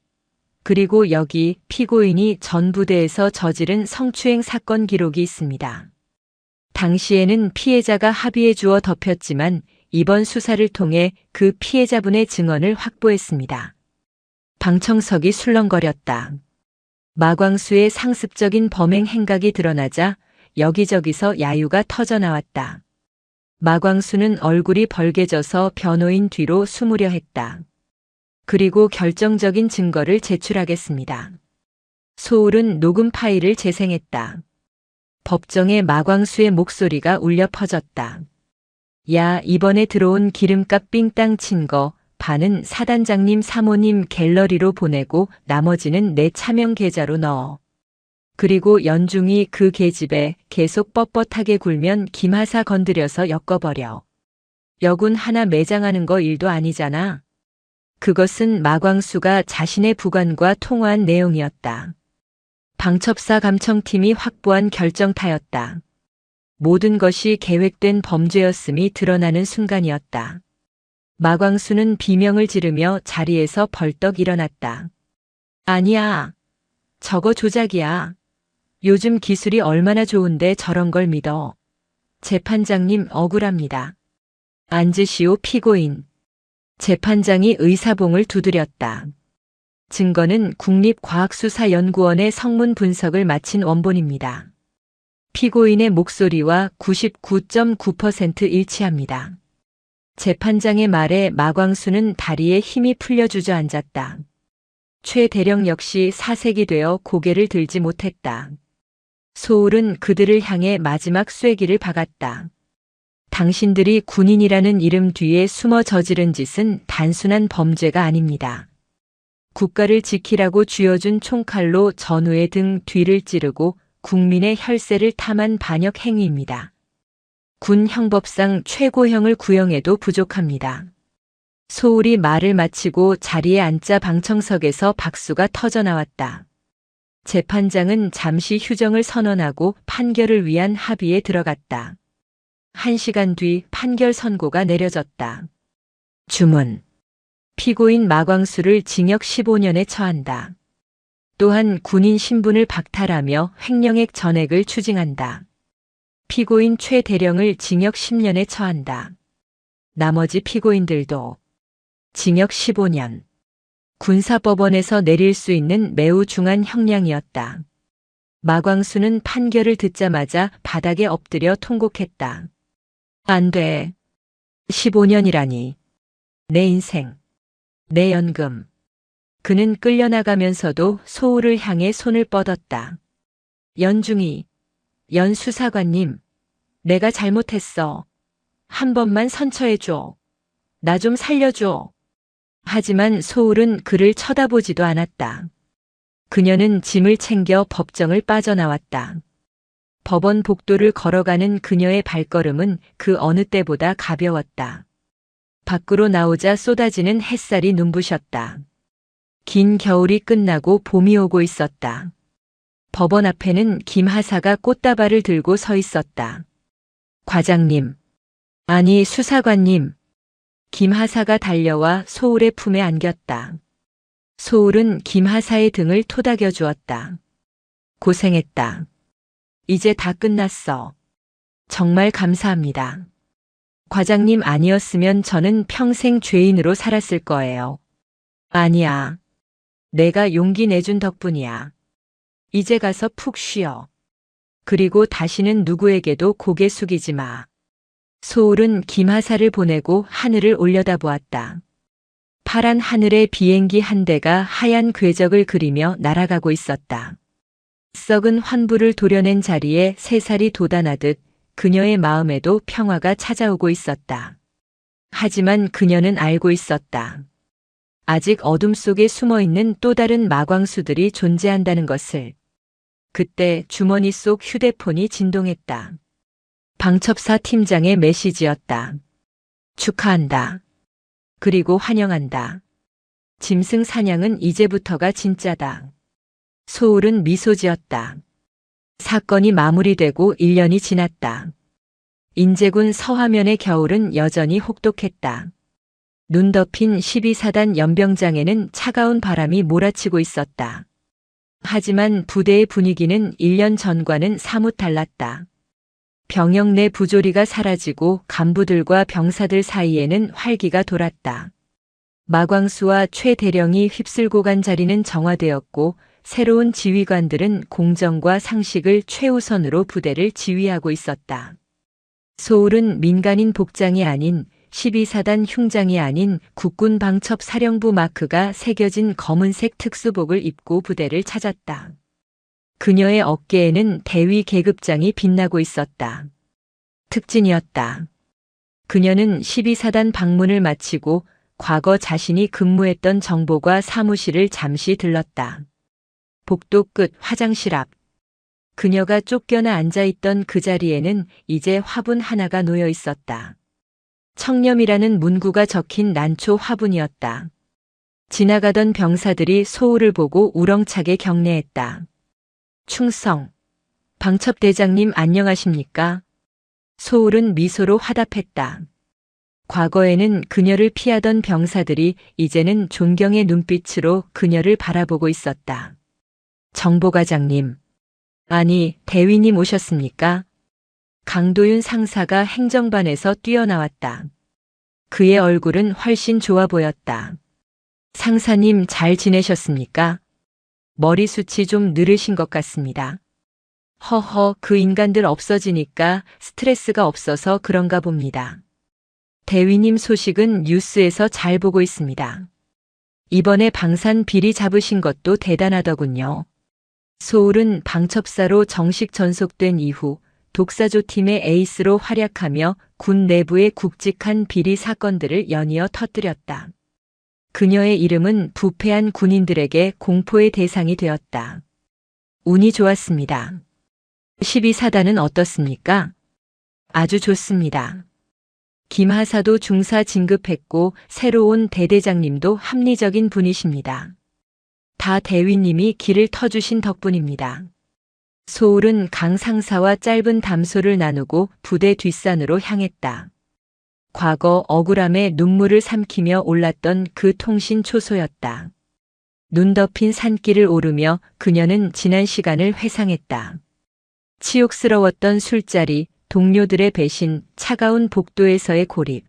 그리고 여기 피고인이 전 부대에서 저지른 성추행 사건 기록이 있습니다. 당시에는 피해자가 합의해 주어 덮였지만 이번 수사를 통해 그 피해자분의 증언을 확보했습니다. 방청석이 술렁거렸다. 마광수의 상습적인 범행 행각이 드러나자 여기저기서 야유가 터져나왔다. 마광수는 얼굴이 벌개져서 변호인 뒤로 숨으려 했다. 그리고 결정적인 증거를 제출하겠습니다. 소울은 녹음 파일을 재생했다. 법정에 마광수의 목소리가 울려 퍼졌다. 야, 이번에 들어온 기름값 삥땅 친 거 반은 사단장님 사모님 갤러리로 보내고 나머지는 내 차명 계좌로 넣어. 그리고 연중이 그 계집에 계속 뻣뻣하게 굴면 김하사 건드려서 엮어버려. 여군 하나 매장하는 거 일도 아니잖아. 그것은 마광수가 자신의 부관과 통화한 내용이었다. 방첩사 감청팀이 확보한 결정타였다. 모든 것이 계획된 범죄였음이 드러나는 순간이었다. 마광수는 비명을 지르며 자리에서 벌떡 일어났다. 아니야. 저거 조작이야. 요즘 기술이 얼마나 좋은데 저런 걸 믿어. 재판장님 억울합니다. 앉으시오 피고인. 재판장이 의사봉을 두드렸다. 증거는 국립과학수사연구원의 성문 분석을 마친 원본입니다. 피고인의 목소리와 99.9% 일치합니다. 재판장의 말에 마광수는 다리에 힘이 풀려 주저앉았다. 최 대령 역시 사색이 되어 고개를 들지 못했다. 소울은 그들을 향해 마지막 쐐기를 박았다. 당신들이 군인이라는 이름 뒤에 숨어 저지른 짓은 단순한 범죄가 아닙니다. 국가를 지키라고 쥐어준 총칼로 전우의 등 뒤를 찌르고 국민의 혈세를 탐한 반역 행위입니다. 군 형법상 최고형을 구형해도 부족합니다. 소울이 말을 마치고 자리에 앉자 방청석에서 박수가 터져나왔다. 재판장은 잠시 휴정을 선언하고 판결을 위한 합의에 들어갔다. 1시간 뒤 판결 선고가 내려졌다. 주문. 피고인 마광수를 징역 15년에 처한다. 또한 군인 신분을 박탈하며 횡령액 전액을 추징한다. 피고인 최 대령을 징역 10년에 처한다. 나머지 피고인들도 징역 15년. 군사법원에서 내릴 수 있는 매우 중한 형량이었다. 마광수는 판결을 듣자마자 바닥에 엎드려 통곡했다. 안 돼. 15년이라니. 내 인생. 내 연금. 그는 끌려나가면서도 소울을 향해 손을 뻗었다. 연중이. 연 수사관님. 내가 잘못했어. 한 번만 선처해줘. 나 좀 살려줘. 하지만 소울은 그를 쳐다보지도 않았다. 그녀는 짐을 챙겨 법정을 빠져나왔다. 법원 복도를 걸어가는 그녀의 발걸음은 그 어느 때보다 가벼웠다. 밖으로 나오자 쏟아지는 햇살이 눈부셨다. 긴 겨울이 끝나고 봄이 오고 있었다. 법원 앞에는 김하사가 꽃다발을 들고 서 있었다. 과장님. 아니 수사관님. 김하사가 달려와 소울의 품에 안겼다. 소울은 김하사의 등을 토닥여 주었다. 고생했다. 이제 다 끝났어. 정말 감사합니다. 과장님 아니었으면 저는 평생 죄인으로 살았을 거예요. 아니야. 내가 용기 내준 덕분이야. 이제 가서 푹 쉬어. 그리고 다시는 누구에게도 고개 숙이지 마. 소울은 김하사를 보내고 하늘을 올려다보았다. 파란 하늘에 비행기 한 대가 하얀 궤적을 그리며 날아가고 있었다. 썩은 환부를 도려낸 자리에 새살이 돋아나듯 그녀의 마음에도 평화가 찾아오고 있었다. 하지만 그녀는 알고 있었다. 아직 어둠 속에 숨어있는 또 다른 마광수들이 존재한다는 것을. 그때 주머니 속 휴대폰이 진동했다. 방첩사 팀장의 메시지였다. 축하한다. 그리고 환영한다. 짐승 사냥은 이제부터가 진짜다. 소울은 미소 지었다. 사건이 마무리되고 1년이 지났다. 인제군 서화면의 겨울은 여전히 혹독했다. 눈 덮인 12사단 연병장에는 차가운 바람이 몰아치고 있었다. 하지만 부대의 분위기는 1년 전과는 사뭇 달랐다. 병역 내 부조리가 사라지고 간부들과 병사들 사이에는 활기가 돌았다. 마광수와 최 대령이 휩쓸고 간 자리는 정화되었고 새로운 지휘관들은 공정과 상식을 최우선으로 부대를 지휘하고 있었다. 소울은 민간인 복장이 아닌 12사단 흉장이 아닌 국군 방첩 사령부 마크가 새겨진 검은색 특수복을 입고 부대를 찾았다. 그녀의 어깨에는 대위 계급장이 빛나고 있었다. 특진이었다. 그녀는 12사단 방문을 마치고 과거 자신이 근무했던 정보과 사무실을 잠시 들렀다. 복도 끝 화장실 앞. 그녀가 쫓겨나 앉아있던 그 자리에는 이제 화분 하나가 놓여 있었다. 청렴이라는 문구가 적힌 난초 화분이었다. 지나가던 병사들이 소울을 보고 우렁차게 경례했다. 충성. 방첩대장님 안녕하십니까? 소울은 미소로 화답했다. 과거에는 그녀를 피하던 병사들이 이제는 존경의 눈빛으로 그녀를 바라보고 있었다. 정보과장님. 아니, 대위님 오셨습니까? 강도윤 상사가 행정반에서 뛰어나왔다. 그의 얼굴은 훨씬 좋아 보였다. 상사님 잘 지내셨습니까? 머리숱이 좀 늘으신 것 같습니다. 허허, 그 인간들 없어지니까 스트레스가 없어서 그런가 봅니다. 대위님 소식은 뉴스에서 잘 보고 있습니다. 이번에 방산 비리 잡으신 것도 대단하더군요. 소울은 방첩사로 정식 전속된 이후 독사조 팀의 에이스로 활약하며 군 내부의 굵직한 비리 사건들을 연이어 터뜨렸다. 그녀의 이름은 부패한 군인들에게 공포의 대상이 되었다. 운이 좋았습니다. 12사단은 어떻습니까? 아주 좋습니다. 김하사도 중사 진급했고 새로 온 대대장님도 합리적인 분이십니다. 다 대위님이 길을 터주신 덕분입니다. 소울은 강 상사와 짧은 담소를 나누고 부대 뒷산으로 향했다. 과거 억울함에 눈물을 삼키며 올랐던 그 통신 초소였다. 눈 덮인 산길을 오르며 그녀는 지난 시간을 회상했다. 치욕스러웠던 술자리, 동료들의 배신, 차가운 복도에서의 고립.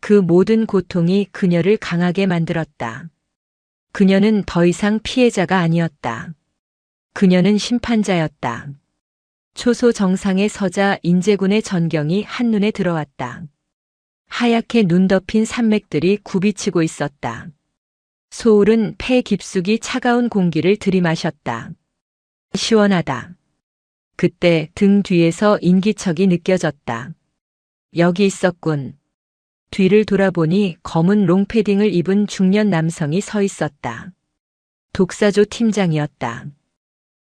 그 모든 고통이 그녀를 강하게 만들었다. 그녀는 더 이상 피해자가 아니었다. 그녀는 심판자였다. 초소 정상에 서자 인제군의 전경이 한눈에 들어왔다. 하얗게 눈 덮인 산맥들이 굽이치고 있었다. 소울은 폐 깊숙이 차가운 공기를 들이마셨다. 시원하다. 그때 등 뒤에서 인기척이 느껴졌다. 여기 있었군. 뒤를 돌아보니 검은 롱패딩을 입은 중년 남성이 서 있었다. 독사조 팀장이었다.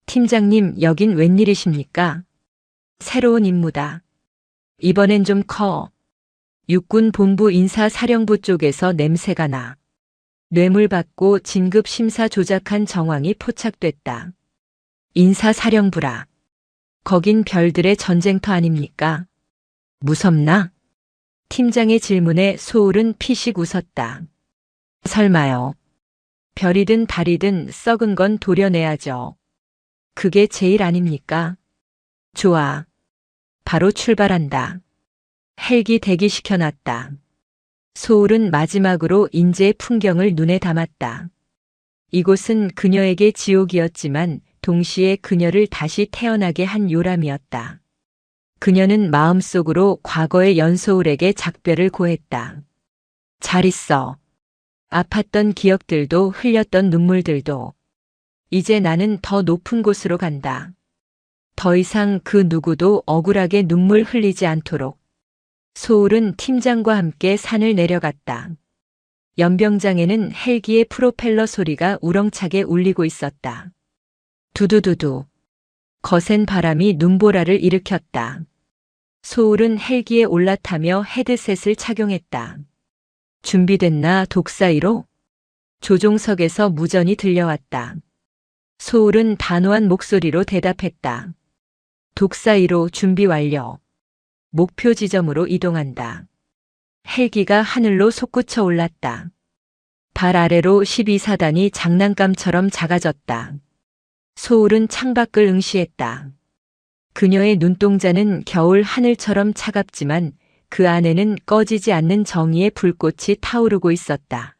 팀장님, 여긴 웬일이십니까? 새로운 임무다. 이번엔 좀 커. 육군본부 인사사령부 쪽에서 냄새가 나. 뇌물 받고 진급 심사 조작한 정황이 포착됐다. 인사사령부라. 거긴 별들의 전쟁터 아닙니까? 무섭나? 팀장의 질문에 소울은 피식 웃었다. 설마요. 별이든 달이든 썩은 건 도려내야죠. 그게 제일 아닙니까? 좋아. 바로 출발한다. 헬기 대기시켜놨다. 소울은 마지막으로 인제의 풍경을 눈에 담았다. 이곳은 그녀에게 지옥이었지만 동시에 그녀를 다시 태어나게 한 요람이었다. 그녀는 마음속으로 과거의 연소울에게 작별을 고했다. 잘 있어. 아팠던 기억들도 흘렸던 눈물들도. 이제 나는 더 높은 곳으로 간다. 더 이상 그 누구도 억울하게 눈물 흘리지 않도록. 소울은 팀장과 함께 산을 내려갔다. 연병장에는 헬기의 프로펠러 소리가 우렁차게 울리고 있었다. 두두두두. 거센 바람이 눈보라를 일으켰다. 소울은 헬기에 올라타며 헤드셋을 착용했다. 준비됐나 독사 1호? 조종석에서 무전이 들려왔다. 소울은 단호한 목소리로 대답했다. 독사 1호 준비 완료. 목표 지점으로 이동한다. 헬기가 하늘로 솟구쳐 올랐다. 발 아래로 12사단이 장난감처럼 작아졌다. 소울은 창밖을 응시했다. 그녀의 눈동자는 겨울 하늘처럼 차갑지만 그 안에는 꺼지지 않는 정의의 불꽃이 타오르고 있었다.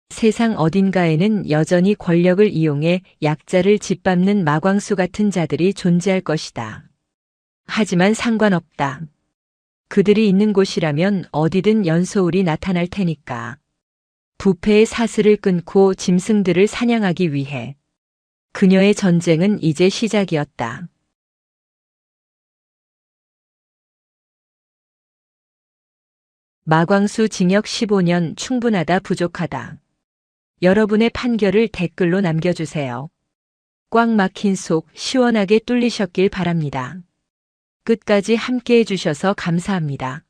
세상 어딘가에는 여전히 권력을 이용해 약자를 짓밟는 마광수 같은 자들이 존재할 것이다. 하지만 상관없다. 그들이 있는 곳이라면 어디든 연소울이 나타날 테니까. 부패의 사슬을 끊고 짐승들을 사냥하기 위해. 그녀의 전쟁은 이제 시작이었다. 마광수 징역 15년 충분하다 부족하다. 여러분의 판결을 댓글로 남겨주세요. 꽉 막힌 속 시원하게 뚫리셨길 바랍니다. 끝까지 함께 해주셔서 감사합니다.